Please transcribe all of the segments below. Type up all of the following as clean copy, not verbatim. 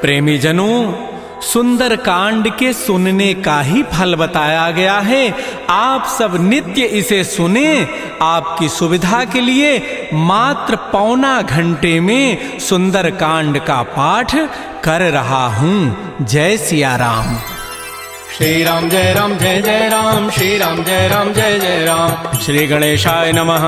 प्रेमी जनों, सुंदर कांड के सुनने का ही फल बताया गया है। आप सब नित्य इसे सुने। आपकी सुविधा के लिए मात्र पौना घंटे में सुंदर कांड का पाठ कर रहा हूं। जय सिया राम। श्री राम जय राम जय जय राम, श्री राम जय राम जय जय राम। श्री गणेशाय नमः।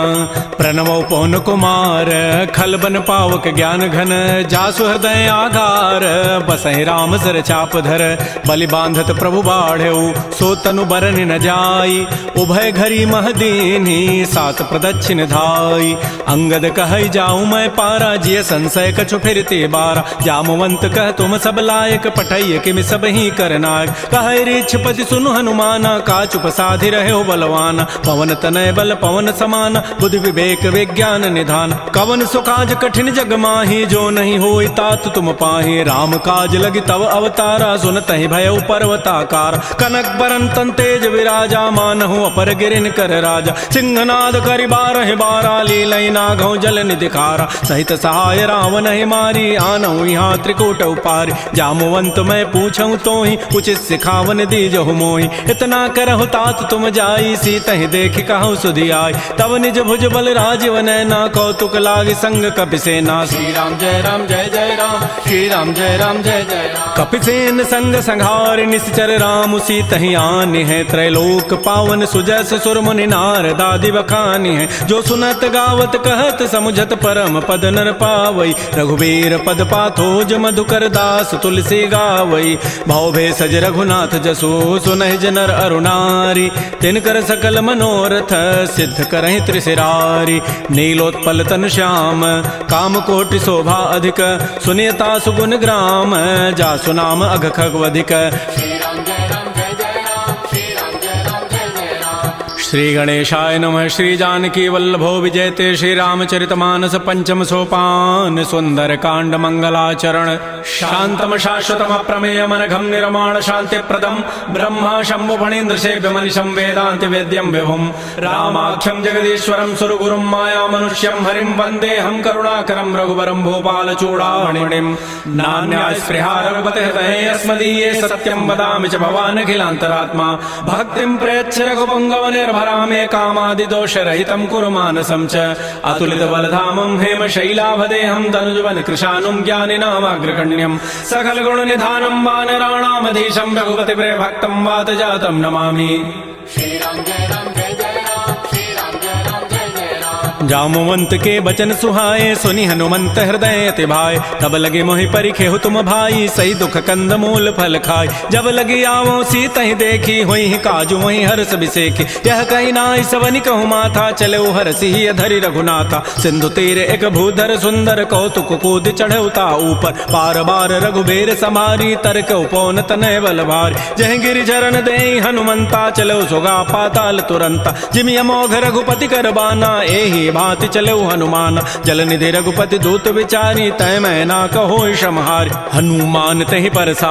प्रणवो पवन कुमार, खलबन पावक ज्ञान घन, जासु हृदय आगार, बसहि राम सर चाप धर, बलि बांधत प्रभु बाढ़ऊ, सो तनु बरन न जाई, उभय घरी महदीनी, सात प्रदक्षिण धाई। अंगद कहै जाऊं मैं पारा, जिय संशय कछु फिरते बारा, जामवंत कह तुम सब लायक, पठैय किमि सब ही करनायक। कहै पति सुनु हनुमाना, काचुप साधि रहे हो बलवाना, पवन तनय बल पवन समाना, बुद्धि विवेक विज्ञान निधान। कवन सुकाज कठिन जग माही, जो नहीं होई तात तुम पाही, राम काज लगी तव अवतारा, सुनतहि भयउ पर्वताकार। कनक बरन तन तेज विराजा, मानहु अपर गिरिन कर राजा, सिंहनाद करि बारहि बारा, लीलई नागौ जल निधिखारा। सहित सहाय रावण ही मारी, आनहु यहाँ त्रिकूट उपारी, जामवंत मैं पूछऊं तो ही, उचित सिखावन दीजहु मोहि। इतना करहु तात तुम जाई, सीतहि देखि कहु सुधि आई, तब निज भुज बल राजीव नैना, कौतुक लागी संग कपिसेना। श्री राम जय राम जय जय राम, श्री राम जय राम जय जय राम। कपिसेन संग संहार, निश्चर राम सीतहि आनि है, त्रैलोक पावन सुजस सुर मुनि नारद आदि बखानि है। जो सुनत गावत कहत समुझत परम पद नर पावई, रघुबीर पद पाथोज मधुकर दास तुलसी गावई। भव भेषज रघुनाथ जसु सुनहि जनर अरुणारी, तिनकर सकल मनोरथ सिद्ध करहि त्रिशिरारी। नीलोत्पल तन श्याम, काम कोटि शोभा अधिक, सुनियता सुगुण ग्राम, जासु नाम अघ खगवधिक। श्री राम जय राम जय जय राम, श्री राम जय राम जय जय राम। श्री गणेशाय नमः। श्री जानकी वल्लभो विजयते, श्री रामचरितमानस पंचम सोपान, सुंदर कांड मंगलाचरण। शांतम शाश्वतम प्रमेयम अनघम निर्माण शांति प्रदम, ब्रह्मा शंभु फणीन्द्र सेव्य मनिषं वेदांति वेद्यम विभुम, रामाख्यम जगदीश्वरम सुरगुरुम माया मनुष्यम हरिम वंदे हम करुणाकरम रघुवरम भूपाल चूड़ामणिम। नान्या स्पृहा रघुपते हृदये अस्मदीये, सत्यम वदामि च भवान् अखिलान्तरात्मा, भक्तिं प्रयच्छ रघुपुंगव निर्भरामे, कामादि दोष रहितं कुरु मानसं च। अतुलित बलधामं हेम शैलाभदेहं, तनुजवन कृशानुं ज्ञानिनामाग्रगण्यं, सकल गुण निधानं वानराणामधीशं, रघुपति प्रिय भक्तं वात जातं नमामि। श्री राम जय राम जय जय राम, श्री राम जय राम जय जय राम। जामवंत के बचन सुहाए, सुनि हनुमंत हृदय अति भाए, तब लगे मोहि परिखेहु तुम भाई, सही दुख कंद मूल फल खाय। जब लगी आवो सीतहि देखी, होई काजू वही हर्ष बिसेखी, यह कही नाई सवनि कहु माथा, चले हरसि धरि रघुनाथा। सिंधु तीर एक भूधर सुंदर, कौतुक कूद चढ़ौता ऊपर, पार बार रघुबीर समारी, तरक उपौन तनय बल भारी। जह गिरि चरण देहि हनुमंता, चलो सुगा पाताल तुरंता, जिमि अमोघ रघुपति कर बाना, एहि भांति चलो हनुमान। जल निधि रघुपति दूत विचारी, तय मैं ना कहो क्षमहारी। हनुमान तहि परसा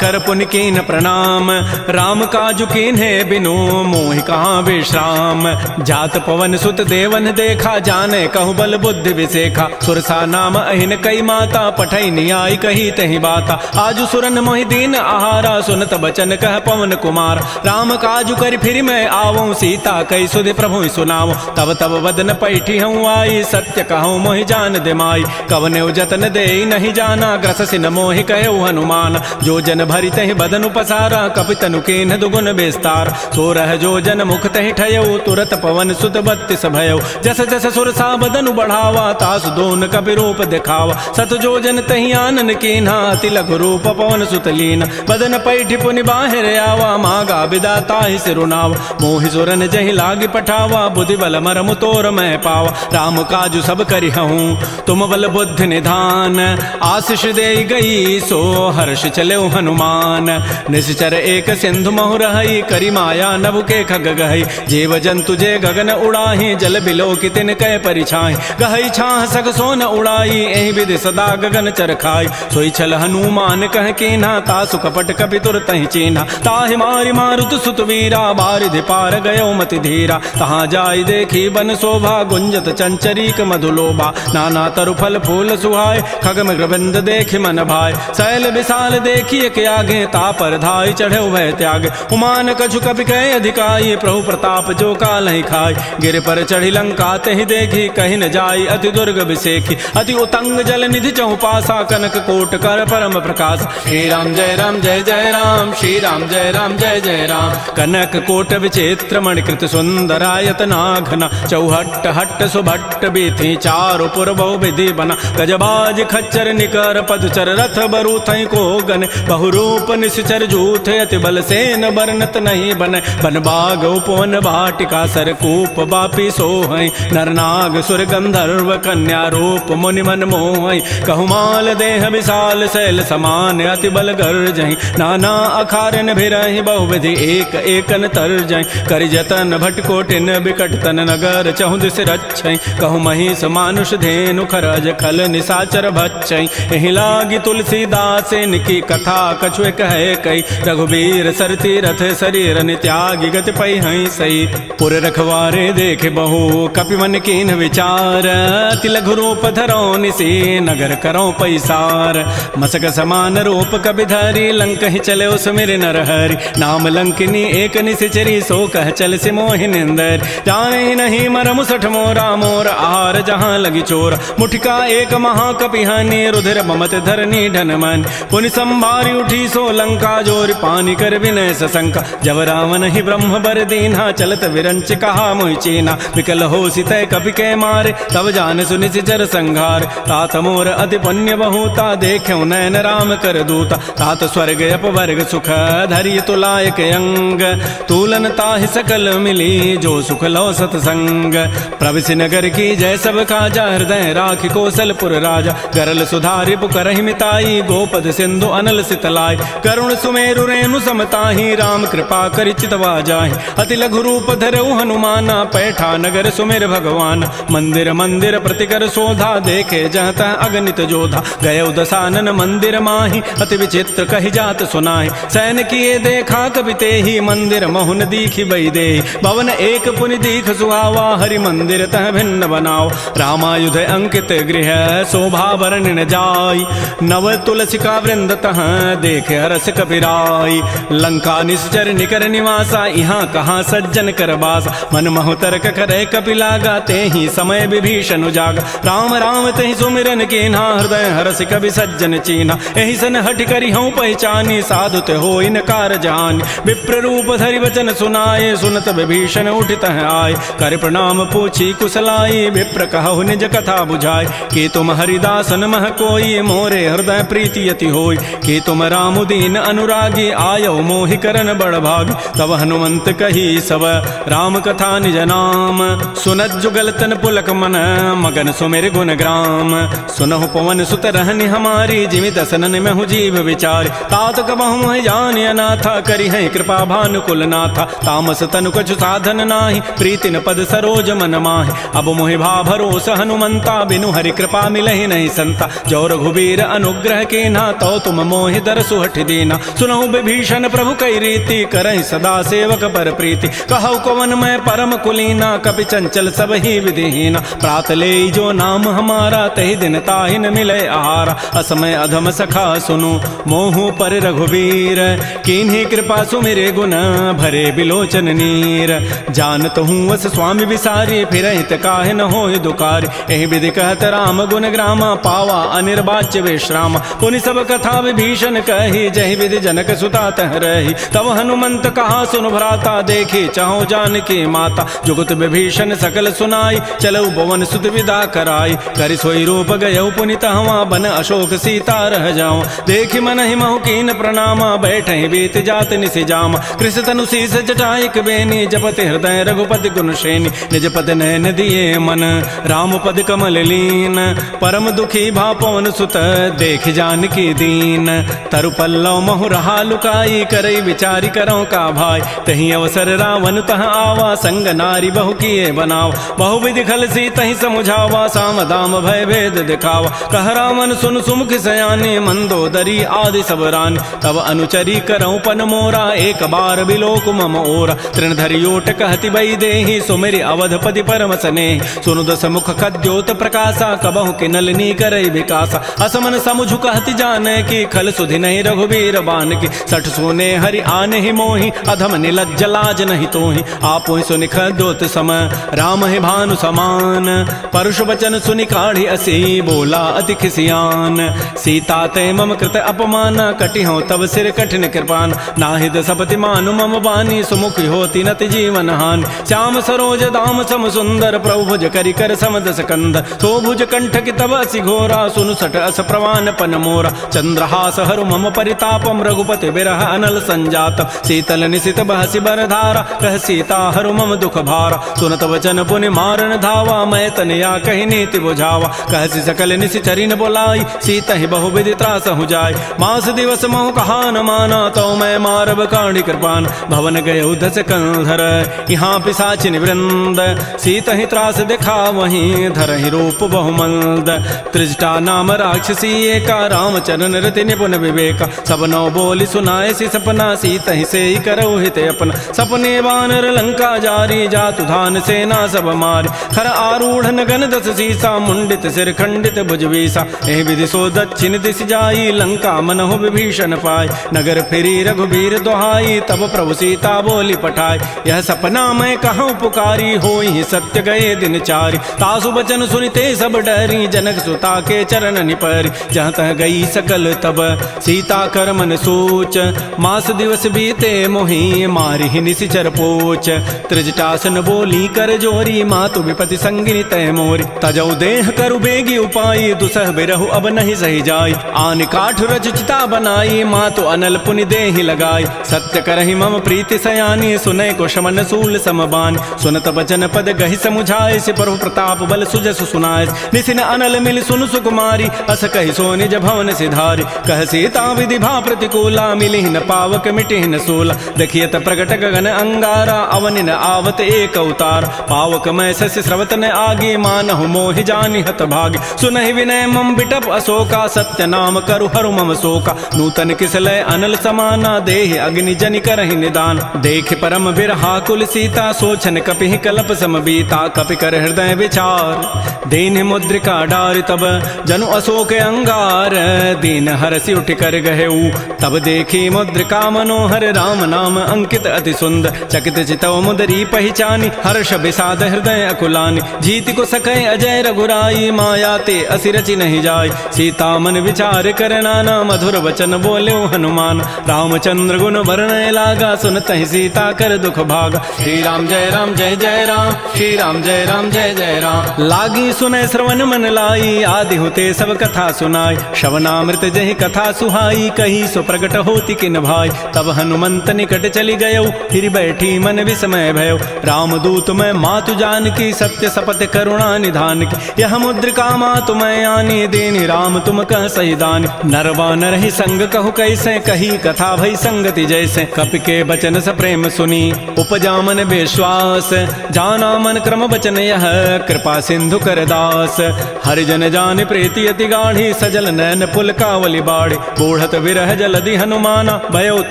कर पुनि कीन प्रणाम, राम काजु कीन्हे बिनु मोहि कहाँ विश्राम। जात पवन सुत देवन देखा, जाने कहु बल बुद्धि विसेखा, सुरसा नाम अहिन कई माता, पठै नियाई कही तहि बाता। आजु सुरन मोहि दीन आहारा, सुनत बचन कह पवन कुमार। राम काजु करि फिर मैं आवऊं, सीता कई सुधि प्रभु सुनाओ। तब तब वदन पैठी हूँ आई, सत्य कहूँ मोहि जान दिमाई। कवने जतन दे नहीं जाना, ग्रससि न मोहि कहे हनुमान। जो जन भरि तहि बदनु पसारा, कपितनु कीन्ह दुगुन विस्तार। सो रह जो जन मुख तहि ठयऊ, तुरत पवन सुत बत्तिस भयऊ। जस जस सुरसा बदनु बढ़ावा, तासु दोन कपि रूप दिखावा। सत जो जन तहि आनन कीन्हा, अति लघु रूप पवन सुत लीना। बदन पैठि पुनि बाहिर आवा, मागा बिदा ताहि सिरुनावा। मोहि सुरन जहि लागी पठावा, बुद्धि बल मरमु तोर मैं पावा। राम काजु सब करिहूँ, तुम बल बुद्धि निधान। आशीष दे गई सो हर्ष चले हनुमान। निश्चर एक सिंधु महु रही, करी माया नभ के खग गहई। जीव जंतु जे गगन उड़ाही, जल बिलो की तिन कै परिछाई। गहई छाह सग सोन उड़ाई, एहि विधि सदा गगन चरखाई। सोई छल हनुमान कह कीन्हा, तासु कपट कपि तुरतहि चीन्हा। ताहि मारि मारुत सुत वीरा, बारिधि पार गयो मति धीरा। तहाँ जाई देखी बन शोभा, गुंजत चंचरीक मधुलोभा नाना तरु फल फूल सुहाय खग मृगबंद देख मन भाय शैल विशाल देखिए के आगे तापर धाय चढ़े भय त्याग उमान कछु कपि कह अधिकाई प्रभु प्रताप जो काल ही खाय गिर पर चढ़ी लंका तेहि देखी कहीं न जाई अति दुर्ग विसेखी अति उतंग जल निधि चौपासा कनक कोट कर परम प्रकाश श्री राम जय राम जय जय राम श्री राम जय राम जय जय राम कनक कोट विचित्र मणिकृत सुंदरायत नाघना चौहट्ट हट्ट सुभट्ट बीथी चारु पुर बहु विधि बना गजबाज खच्चर निकर पदचर रथ बरु थई को गन बहुरूप निश्चर जूथ अति बल सेन बरनत नहीं बन बन बाग उपवन वाटिका सरकूप बापी सोहै नरनाग सुर गंधर्व कन्या रूप मुनि मन मोहै कहुमाल देह विशाल शैल समान अति बल गर्जहि नाना अखारन भिरहि बहुविधि एक एकन तरजहि करि जतन भटकोटिन बिकट तन नगर चहुदिस रक्षै कहु महिष मानुष धेनु खरज खल निशाचर भक्षै एहि लागी तुलसीदास इनकी कथा कछु कहे कई रघुबीर सरती रथ शरीर त्यागी गति पै हई सही पुर रखवारे देख बहु कपि मन कीन विचार अति लघु रूप धरो निसी नगर करो पैसार मसक समान रूप कपि धरी लंक ही चले सुमिर नर हरि नाम लंकिनी एक निशिचरी सो कह चल से मोहिनिंदर जाने नहीं मरम सठ मोरा मोर आहार जहाँ लगी चोर मुठिका एक महाकपि हनि रुधिर ममत धरनी ढन मन पुनि संभारी उठी सो लंका जोर पानी कर विनय सशंका जब रावण ही ब्रह्म बर दीन्हा चलत विरंच कहा मोहि चीना विकल हो सितय कपि के मारे तब जान सुनि सिचर संघार तात मोर अति पुण्य बहुता देख्यो नयन राम कर दूता तात स्वर्ग अपवर्ग सुख धरिय तुलायक अंग तूलन ताहि सकल मिली जो सुख लो सतसंग प्रविशि नगर की जय सब काजा हृदय राखि कौशलपुर राजा गरल सुधारि पुकरहि मिताई गोपद सिंधु अनल सितलाय करुण सुमेरु रेणु समताहि राम कृपा करि चितवा जाहि अति लघु रूप धरऊ हनुमाना पैठा नगर सुमेर भगवान मंदिर मंदिर प्रतिकर शोधा देखे जहत अगणित जोधा गय दसानन मंदिर माहि अति विचित्र कहि जात सुनाहि सैन किए देखा कवि तेहि मंदिर महुन दीखि बई दे भवन एक पुनि दीख सुहावा हरि मंदिर तह भिन्न बनाओ रामायुध अंकित गृह शोभा वर्णन जाय नव तुलसिका वृंद तह देख हरस कपिराय लंका निश्चर निकर निवासा यहाँ कहाँ सज्जन कर बासा मन महु तर्क करे कपि लागा तेहि समय विभीषण जागा राम राम तेहि सुमिरन कीन्हा हृदय हरस कवि सज्जन चीन्हा एहि सन हटि करि हूँ पहचानी साधु ते हो इनकार जानी विप्र रूप धरि वचन सुनाए सुनत विभीषण उठित आय कर प्रणाम पूछी कुशलाई विप्र कहु निज कथा बुझाय कि तुम हरिदासन मह कोई मोरे हृदय प्रीति यति होय कि तुम राम दीन अनुरागी आयो मोहि करन बड़ भाग तब हनुमंत कही सब राम कथा निज नाम सुनत जुगल तन पुलक मन मगन सुमेर गुण ग्राम सुनहु पवन सुत रहनि हमारी जिमि दसनन में हूँ जीव विचार तात कबहु जान अनाथा करी है कृपा भानुकुल नाथा तामस तनु कछु साधन नाही प्रीति न पद सरोज मन माहि अब मोहि भा भरोस हनुमंता बिनु हरि कृपा मिलहि नहीं संता जो रघुबीर अनुग्रह के ना तो तुम मोहि दर सुहठ दीना सुनहु विभीषण प्रभु कई रीति करहि सदा सेवक पर प्रीति कहु कवन मैं परम कुलीना कपि चंचल सब ही विधिहीना प्रात ले जो नाम हमारा तहि दिन ताहि न मिले आहारा असमय अधम सखा सुनु मोहु पर रघुबीर किन्हीं कृपा सुमिरे गुण भरे बिलोचन नीर जानत हूँ वस स्वामी विसारी फिर हित काहे न होय दुकार एहि विधि कहत राम गुण ग्रामा पावा अनिर्वाच्य विश्राम पुनि सब कथा विभीषण कही जहि विधि जनक सुता तह रही तब हनुमंत कहा सुन भ्राता देखी चाहो जानकी माता जुगत विभीषण सकल सुनाई चलो भवन सुत विदा कराई करि सोई रूप गयो पुनित हवा बन अशोक सीता रह जाओ देखि मन ही महु कीन प्रणामा बैठे बीत जात निसि जामा कृष तनु शीस जटाइक बेनी जपति हृदय रघुपति गुण श्रेणी निज पद नयन दिए मन राम पद कमल लीन परम दुखी भा पवन सुत देख जानकी दीन तरु पल्लव महु रहा लुकाई करई विचारी करो का भाई तही अवसर रावण तह आवा संग नारी बहु किए बनावा बहु विधि खल सी तही समुझावा साम दाम भय भेद दिखावा कह रावण सुन सुमुख सयानी मंदोदरी आदि सब रानी तब अनुचरी करऊं पन मोरा एक बार बिलोक मम ओरा तृण धरियोट कहति बई देहि सुमेरि अवधपति पर कर्म सने। सुनु दस मुख खद्योत प्रकाशा कबहु के नलिनी करई विकासा। असमन समुझु कहति जाने की खल सुधि नहीं रघुबीर बान की। सठ सोने हरि आने ही मोहि अधम निलज्ज लाज नहीं तोहि। आपो ही सुनि खद्योत सम राम ही भानु समान। परुष वचन सुनि काढ़ी असी बोला अति खिसियान। सीता ते मम कृत अपमान कटि हो तब सिर कठिन कृपान। नाहिद सपति मानु मम बानी सुमुखी होती नति जीवन हानि। श्याम सरोज दाम सम सुंदर प्रभु भुज करि कर समदस कंद। सो भुज कंठ की तब असि घोरा सुनु सट अस प्रवान पन मोरा। चंद्रहास हरु मम परितापम रघुपति बिरह अनल संजात। शीतल निशित बहसि बरधारा कह सीता हरु मम दुख भारा। सुनत वचन पुनि मारन धावा मैं तनया कहि नीति बुझावा। कहसि सकल निशि चरिन बोलाई सीता ही बहु विधि त्रास हो जाय। मास दिवस महु कहा न माना तो मैं मारब काढ़ी कृपान। भवन गए उधस कंधर यहाँ पिशाचिन वृंद। सीता ही त्रास दिखा वहीं धर ही रूप बहुमंद। त्रिजटा नाम राक्षसी एका रामचरण रति निपुण विवेका। सब नौ बोली सुनाए सी सपना सीता ही से ही करौ हित अपना। सपने वानर लंका जारी जातु धान सेना सब मारी। खर आरूढ़ नगन दस सीसा मुंडित सिर खंडित भुजवीसा। एह विधि सो दक्षिण दिश जाई लंका मनहु विभीषण पाय। नगर फिरी रघुबीर दोहाई तब प्रभु सीता बोली पठाई। यह सपना मैं कहूँ पुकारी होई सत्य गए दिन चारि। तासु बचन सुनिते सब डरी जनक सुता के चरण निपरि। जहाँ तह गई सकल तब सीता कर मन सोच। मास दिवस बीते मोहि मारि निशिचर पोच। त्रिजटासन बोली कर जोरी मातु विपति संगिनी तय मोरी। तजौ देह करु बेगी उपाई दुसह बिरहु अब नहीं सही जाई। आन काठ रचिता बनाई मातु अनल पुनि देहि लगाई। सत्य करहि मम प्रीति सयानी सुनय को शमन सूल समबान। सुनत बचन पद गहि समुझाए से प्रभु प्रताप बल सुजस सुनाय। निसिन अनल मिल सुन सुकुमारी अस कहि सो निज भवन सिधारी। कह सीता विधि भा प्रतिकूला मिलिहि न पावक मिटिहि न सूला। देखियत प्रगट गगन अंगारा अवनि न आवत एक अवतार। पावक मैं शशि स्रवत न आगे मानहु मोहि जानि हत भागी। सुनहि विनय मम बिटप अशोका सत्य नाम करु हरु मम शोका। नूतन किसलय अनल समाना देहि अग्नि जनि करहि निदान। देख परम बिरहा कुल सीता सोचन कपिहि कलप सम बीता। कपि कर हृदय विचार दीन मुद्रिका डार तब जनु अशोक अंगार। दीन हरसि उठ कर गहेऊ तब देखी मुद्रिका मनोहर। राम नाम अंकित अति सुंदर चकित चितव मुदरी पहचानी। हर्ष विषाद हृदय अकुलानी जीति को सकै अजय रघुराई। माया ते असि रचि नहीं जाय सीता मन विचार कर नाना। मधुर वचन बोले हनुमान रामचंद्र गुण वर्णय लागा। सुनत ही सीता कर दुख भागा। श्री राम जय राम श्री राम जय जय राम। लागी सुनय श्रवण मन लाई आदि होते सब कथा सुनाई। श्रवणामृत जहि कथा सुहाई कही सो प्रकट होती किन भाई। तब हनुमंत निकट चली गयो फिर बैठी मन विस्मय भयो। रामदूत मैं मातु जान की सत्य सपथ करुणा निधान की। यह मुद्रिका मातु मैं आनी देनी राम तुम कह सही दानी। नरवा नर ही संग कहु कैसे कही कथा भई संगति जैसे। कपि के बचन स प्रेम सुनी उपजा मन विश्वास। जाना मन क्रम बचन यह कृपा सिंधु कर दास। हरिजन जान प्रीति अति गाढ़ी सजल नैन पुल कावली बाढ़ी। बूढ़त विरह जलधि हनुमाना भयो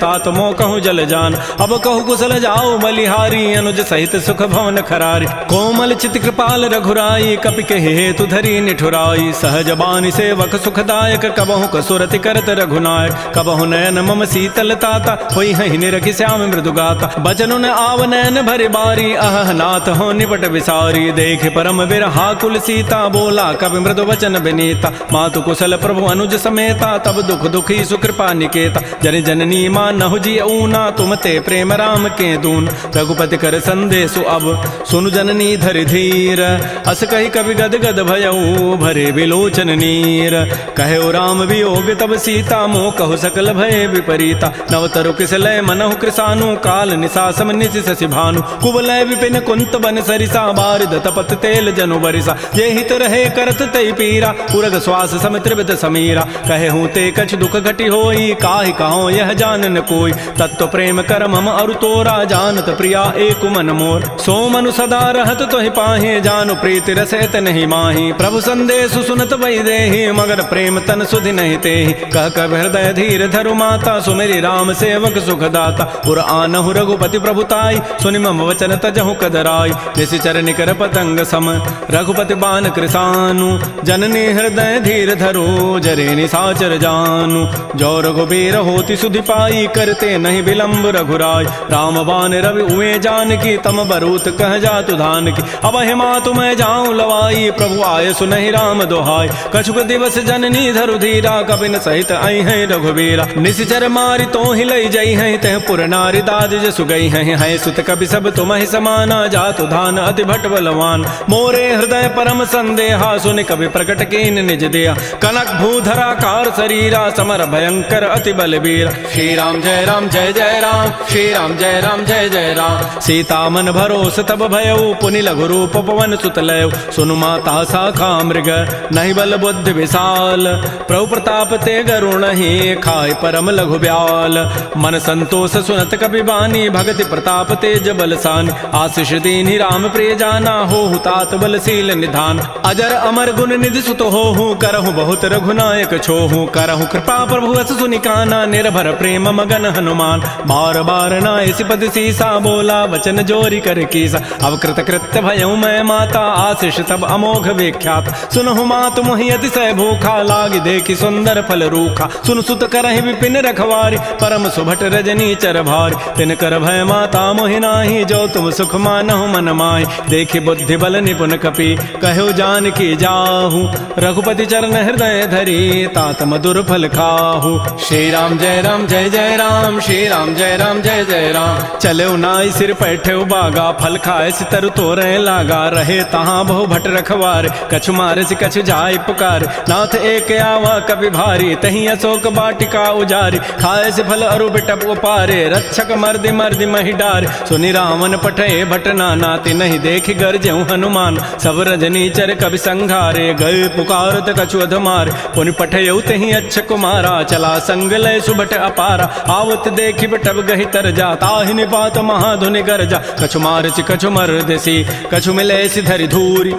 तात मो कहूँ जल जान। अब कहु कुशल जाओ बलिहारी अनुज सहित सुख भवन खरारी। कोमल चित कृपाल रघुराई कपि के हेतु धरी निठुराई। सहज बानी सेवक सुखदायक कबहु कसुरति करत रघुनायक। कबहु नयन मम शीतल ताता होई हहि निरखि श्याम मृदु गाता। बचनु न आव नयन भरि बारी अह नाथ हो निपट विसारी। देख परम बिरहा कुल सीता बोला कवि मृदु वचन विनीता। मातु कुशल प्रभु अनुज समेता तब दुख दुखी सुकृपा निकेता। जन जननी मानहु जी ऊना तुम ते प्रेम राम के दून। रघुपति कर संदेशु अब सुनु जननी धरि धीर। अस कहि कवि गद गद भयऊ भरे विलोचन नीर। कहे राम वियोग तब सीता मोह कहु सकल भय विपरीता। नवतरु किसलय मनहु कृसानु काल निशासम निशि शशि भानु। कुवलय विपिन कुंत बन सरिसा बारिद तपत तेल जनु बरिसा। ये हित रहे करत तई पीरा उरग श्वास सम त्रिविध समीरा। कहे हूँ ते कछ दुख घटी होई काहि कहो यह जान न कोई। तत्व प्रेम कर मम अरु तोरा जानत प्रिया एक मन मोर। सो मनु सदा रहत तोहि पाहे जानु प्रीति रसैत नहीं माही। प्रभु संदेश सुनत बई देहि मगर प्रेम तन सुधि नहीं तेहि। कह कब हृदय धीर धरु माता सुमेरि राम सेवक सुखदाता। पुर आनहु रघुपति प्रभुताई सुनि मम वचन तजहु कदराई। निशि निश्चर निकर पतंग सम रघुपति बान कृसानु जननी हृदय धीर धरो जरे निशाचर जानु जो रघुबीर होति सुधि पाई करते नहीं विलंब रघुराय राम बान रवि उए जान की तम बरूत कह जातु धान की अब हिमा तुम्हें जाऊं लवाई प्रभु आय सुनहि राम दोहाय कछुक दिवस जननी धरु धीरा कबिन सहित आई है रघुबीरा निश्चर मारी तो ही लई जई है तह पुर नारी दाद जसु गई है सुत कवि सब तुम्हें समाना जातु धान अति भट बलवान मोरे हृदय परम संदेहा सुन कवि प्रकट कीन निज दिया कनक भूधरा कार शरीरा समर भयंकर अति बलबीर श्री राम जय राम जय जय राम श्री राम जय राम जय जय राम सीता मन भरोस तब भयउ पुनि लघु रूप पवन सुत लय सुनु माता शाखा मृग नहीं बल बुद्धि विशाल प्रभु प्रताप ते गरुण ही खाय परम लघु ब्याल मन संतोष सुनत कपि बानी भगति प्रताप तेज बलसान आशीष दीनि राम प्रिय जाना हो तात बलशील निधान अजर अमर गुण निधि सुत हो करहु बहुत रघुनायक छोहु करहु कृपा प्रभु अस सुनिकाना निर्भर प्रेम मगन हनुमान बार बार नायसी पद सीसा बोला वचन जोरी कर कीसा अब कृत कृत्य भयउ मैं माता आशीष तब अमोघ विख्यात सुनहु मात मोहि अतिशय भूखा लागी देखी सुंदर फल रूखा सुन सुत करहि विपिन रखवारी परम सुभट रजनी चर भारी तिन कर भय माता मोहि नाही जो तुम सुख मानहु मन माहि देखि बुद्धि बल निपुन कपि कहो जान की जाहु रघुपति चरण हृदय धरी तात मधुर फल खाहु श्री राम जय राम जय जय राम श्री राम जय राम जय जय राम चले नाई सिर पैठे बागा फल खाए सितर तोरे लागा रहे तहाँ बहु भट रखवार कछु मारे से कछु जाय पुकार नाथ एक आवा कवि भारी तही अशोक बाटिका उजारी खाए से फल अरु बिटप उपारे रक्षक मर्दि मर्दि मही डार सुनि रावण पठे भट नाना ति नहीं देख गरजेउ हनुमान सब रजनी चर कवि संघारे गए पुकारत कछु अधमार पुनि पठेउ तही अच्छ कुमारा चला संग लय सुभट अपारा आवत देखि बिटप गहि तर जा ताहि निपात महाधुनि गरजा कछु मारचि कछु मर्दसी कछु मिले धरि धूरी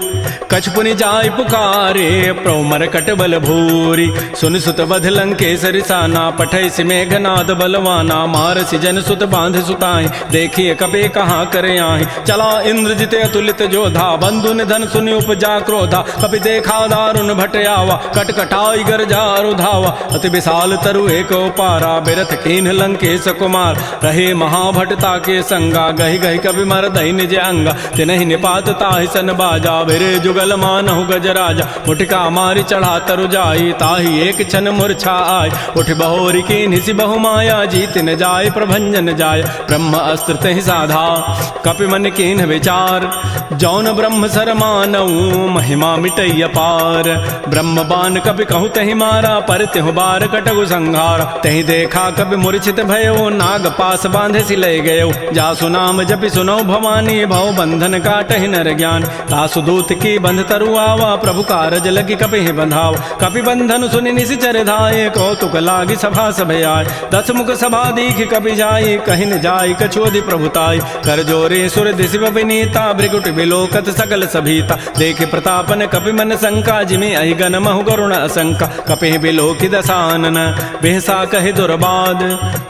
कछु पुनि जाय पुकारे प्रौमर कट बल भूरी सुन सुत बध लंकेसरि साना पठै सि मेघनाद बलवाना मारसि जन सुत बांध सुताई देखिए कबे कहाँ करे आहि चला इंद्रजित अतुलित जोधा बंधु निधन सुनि उपजा क्रोधा कपि देखा दारुण भट आवा कटकटाई गरजा रुधावा अति विशाल तरु एक पारा बिरथ कीन्ह लंकेश कुमार रहे महाभटता के संगा गहि गहि कवि मर दहि निज अंगा तिनहि निपात ताहि सन बाजा बिरे जुगल मानहु गजराजा मुटिका मारी चढ़ा तरु जाई ताहि एक क्षण मूर्छा आय उठ बहोरी की निसि बहु माया जीत न जाय प्रभंजन जाय ब्रह्म अस्त्र तहि साधा कपि मन कीन्ह विचार जौन ब्रह्म सर मानऊ महिमा मिटैय पार ब्रह्म बान कपि कहु तहि मारा पर तिहु बार कटगु संहार तहि देखा कपि मूर्छित भयो नाग पास बांधे सि लय गयो जासु नाम जपि सुनो भवानी भव बंधन काटहि नर ज्ञान तासु दूत की बंध तरु आवा प्रभु कारज लगी कपि बंधाव कपि बंधन सुनि निशिचर धाये कौतुक लागी सभा सभय आय 10 मुख सभा दीख कपि जाई कहि न जाई कछोदि प्रभुताई कर जोरे सुर दिशि विनीता भृगुट बिलोकत सकल सभीता देखे प्रतापन कपि मन शंका जिमि अहि गण महु करुण असंका कपि बिलोकि दसानन बेहसा कहि दुर्बाद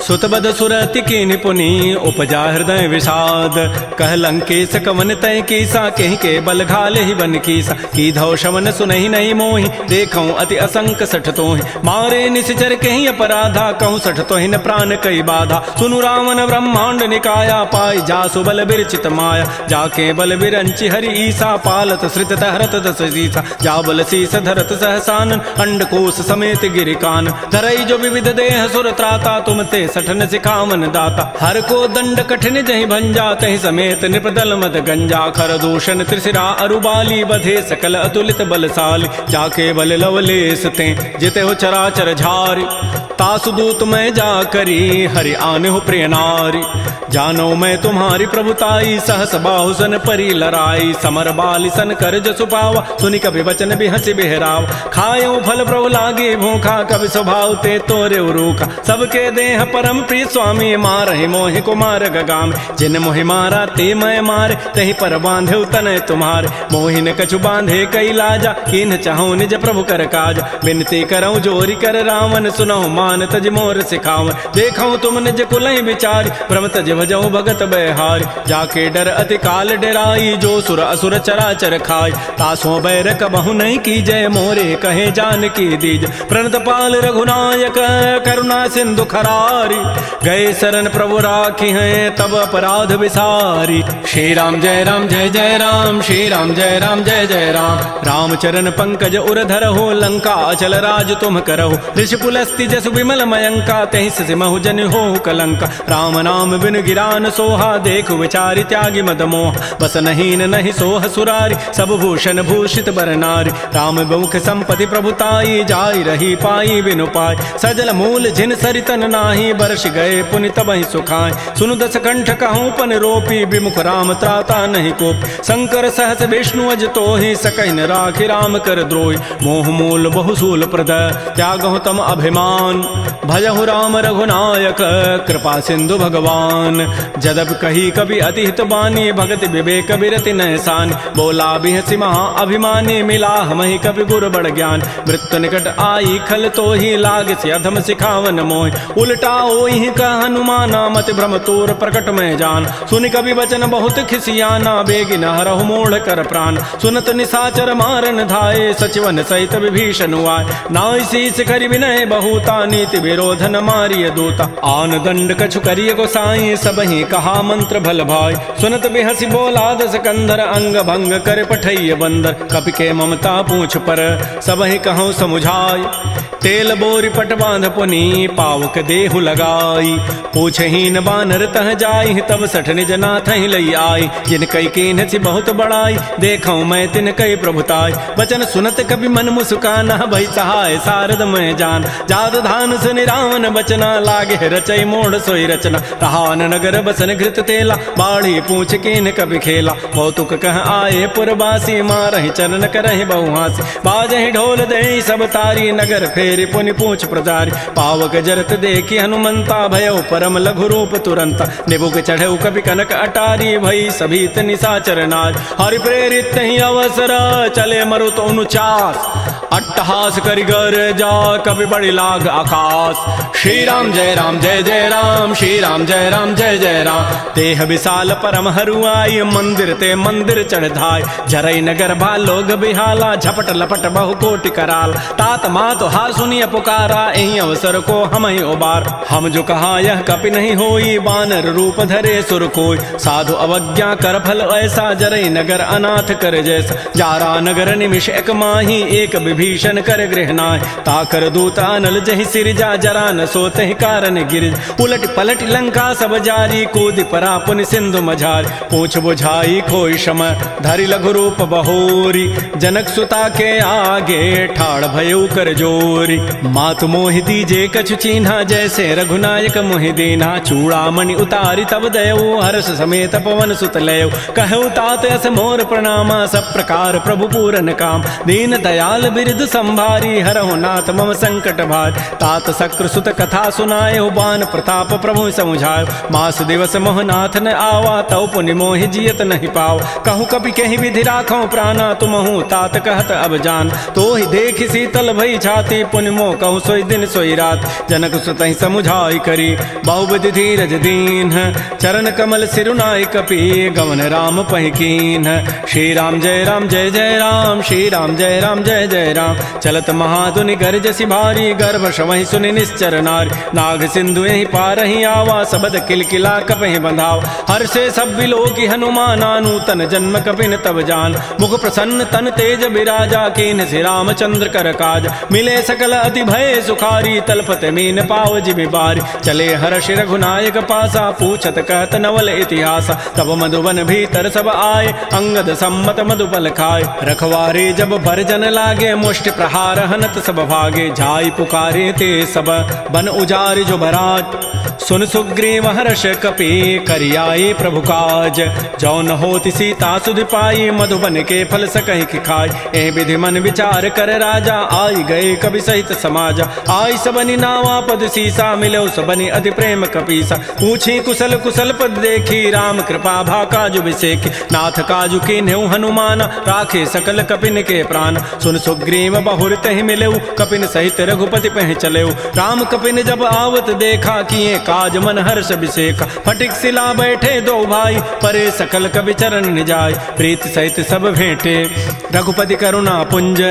सुतबद सुरति की निपुनि उपजा हृदय विषाद कह लंकेश कवन तय कीसा कहीं के बल घाले ही बन कीसा की धौ शवन सुनहि नहीं मोहि देखऊं अति असंक सठ तोहि मारे निश्चर कहीं अपराधा कहूँ सठ तोहि न प्राण कई बाधा सुनु रावण ब्रह्मांड निकाया पाई जासु बल बिरचित माया जाके बल बिरंचि हरि ईसा पालत श्रित हरत दस सीसा जा बल शीस धरत सहसान अंडकोश समेत गिरिकान धरई जो विविध देह सुर त्राता तुम ते सठन सिखावन दाता हर को दंड कठिन जहि भंजा तहि समेत निपदल मद गंजा खर दूषण त्रिशिरा अरुबाली बधे सकल अतुलित बलशाली जाके बल लवलेस ते जिते हो चराचर झारी तासु दूत मैं जा करी हरि आने हो प्रिय नारी जानो मैं तुम्हारी प्रभुताई सहस बाहु सन परी लराई समर बाली सन कर जसु पावा सुनि कभी वचन भी हंसी बिहराव खायो फल प्रभु लागे भूखा कभी स्वभाव ते तोरे रूखा सबके देह परम प्रिय स्वामी मारहि मोहि कुमार गगाम जिन मोहि मारा ते मैं मारे तहि पर बांधे तनय तुम्हारे मोहि न कछु बांधे कई लाजा किन चाहूं निज प्रभु कर काज बिनती करऊं जोरी कर रावण सुनहु हनुमान तज मोर सिखाव, देखऊं तुम निज कुलहि विचार, भ्रम तज भजऊ भगत बैहार, जाके डर अति काल डराई, जो सुर असुर चराचर खाय, तासों बैर कबहु नहीं की जय, मोरे कहे जान की दीज, प्रणत पाल रघुनायक करुणा सिंधु खरारी, गए शरण प्रभु राखी हैं तब अपराध विसारी। श्री राम जय जय राम, श्री राम जय जय राम, रामचरण पंकज उर धरहो, लंका अचल राज तुम करहो, ऋषि पुलस्ति जसु विमल मयंका, तहि सिमहु जन हो कलंका, राम नाम बिन गिरान सोहा, देखु विचारि त्यागी मद मोह, बस नहीं नहीं सोह सुरारी, सब भूषण भूषित बर नारी, राम मुख संपत्ति प्रभुताई, जाई रही पाई बिनु पाई, सजल मूल जिन सरितन नाही, बरस गए पुनि तबहि सुखाय, सुनु दस कंठ कहूँ पन रोपी, विमुख राम त्राता नहीं कोप, शंकर सहस विष्णु अज तोहि, सकहि न राखि राम कर द्रोहि, मोह मूल बहुसूल प्रद त्यागहु तम अभिमान, भजहु राम रघुनायक कृपा सिंधु भगवान, जदब कही कवि अति हित बानी, भगति विवेक बिरति नैसान, बोला बिहसि महा अभिमानी, मिला हमहि कवि गुर बड़ ज्ञान, मृत्यु निकट आई खल तोहि, लाग से अधम सिखावन मोहि, उल्टा ओहि का हनुमाना, मत भ्रम तोर प्रकट में जान, सुनि कवि वचन बहुत खिसियाना, बेगी न हरहु मोढ़ कर प्राण, सुनत निसाचर मारन धाये, सचिवन सहित विभीषण आए, नाई शीस करि विनय बहुता, नीति विरोधन मारिय दूता, आन दंड कछु करिय गोसाई, सबहि कहा मंत्र भल भाई, सुनत बिहसि बोला दस कंधर, अंग भंग कर पठैय बंदर, कपि के ममता पूछ पर सबहि कहूँ समुझाय, तेल बोरी पट बांध पुनी पावक देहु लगाई, पूछहीन बानर तह जाई, तब सठ निज नाथ ही लई आई, जिन कई कीन सी बहुत बड़ाई, देखऊं मैं तिन कई प्रभुताई, वचन सुनत कभी मन मुस्काना, भई सहाय सारद मैं जान, जात धान सुनि रावण बचना, लागे रचई मोड़ सोई रचना, रहान नगर बसन घृत तेला, बाढ़ी पूछ कीन कभी खेला, कौतुक कह आए पुरवासी, मारहि चरण करहि बहुहासी, बाजहि ढोल दे सब तारी, नगर फेरि पुनि पूछ प्रजारी, पावक जरत देखी हनुमंता, भयो परम लघु रूप तुरंता, निबुक चढ़ऊ कभी कनक अटारी, भई सभीत निसाचर नार, हरि प्रेरित ही अवसर चले मरुत अनुचास, अट्टहास करि गर जा कभी बड़ी लाग आकाश, श्री राम जय जय राम, श्री राम जय जय राम, तेह विशाल परम हरुआई, मंदिर ते मंदिर चढ़ाई, जरई नगर भालोग बिहाला, झपट लपट बहु कोटि कराल, तात मात हार सुनिय पुकारा, एहि अवसर को हम ही उबार, हम जो कहा यह कपि नहीं होई, बानर रूप धरे सुर कोई, साधु अवज्ञा कर फल ऐसा, जरई नगर अनाथ कर जैसा, जारा नगर निमिष एक माही, एक विभीषण कर गृहनाय, ताकर दूता नल जहि सिरजा, जरा न सोते कारण गिर, उलट पलट लंका सब जारी, कूद परा पुनि सिंधु मझार, पूछ बुझाई खोई शम, धरि लघु रूप बहोरी, जनक सुता के आगे ठाड़ भयउ कर जोरी, मातु मोहि दीजे कछु चीन्हा, जैसे रघुनायक मोहि दीन्हा, चूड़ामणि उतारी तब दयऊ, हर्ष समेत पवन सुत लयऊ, कहऊ तात अस मोर प्रणामा, सब प्रकार प्रभु पूरन काम, दीन दयाल बिरद संभारी, हरहु नाथ मम संकट भार, तात सक्र सुत कथा सुनायो, बान प्रताप प्रभु समुझायो, मास दिवस मोहनाथ न आवा, तौ पुनि मोहि जियत नहीं पाव, कहूँ कपि कहीं विधि राखो प्राणा, तुमहु तात कहत अब जान, तो ही देख शीतल भई छाती, पुनि मोह कहूँ सोई दिन सोई रात, जनक सुतहि समुझाई करी, बहुविधि धीरज दीन, चरण कमल सिरुनाई कपि, गवन राम पहिकीन, श्री राम जय जय राम, श्री राम जय जय राम, चलत महाधुनि गर्जसि भारी, गर्भ शवहि सुनि निश्चर नारी, नाग सिंधु यही पारहि आवा, सबद किलकिला कपहि बंधाव, हर्षे सब विलोकि हनुमाना, नूतन जन्म कपिन तब जान, मुख प्रसन्न तन तेज बिराजा, कीन से रामचंद्र कर काज, मिले सकल अति भय सुखारी, तलपत मीन पाव जिमि बारी, चले हर्ष रघुनायक पासा, पूछत कहत नवल इतिहास, तब मधुबन भीतर सब आए, अंगद सम्मत मधुपल खाए, रखवारे जब बरजन लागे, मुष्टि प्रहार हनत सब भागे, जाई पुकारे ते सब बन उजारि जो भराज, सुन सुग्रीव हर्ष कपि करियाए प्रभु काज, जौन होति सीता सुधि पाई, मधुबन के फल सकहि कि खाई, ए विधि मन विचार कर राजा, आई गए कवि सहित समाजा, आई सबनि नावा पद सीसा, मिलो सबनि अति प्रेम कपीसा, पूछी कुशल कुशल पद देखी, राम कृपा भा काजु विसेखी, नाथ काजु कीन्हु हनुमान, राखे सकल कपिन के प्राण, सुन सुग्रीव सुग्रीव बहुर तहि मिलेऊ, कपिन सहित रघुपति पह चलेऊ। राम कपिन जब आवत देखा, किए काज मन हर्ष विसेखा। फटिक सिला बैठे दो भाई, परे सकल कवि चरण निजाय। प्रीत सहित सब भेंटे, रघुपति करुणा पुंज।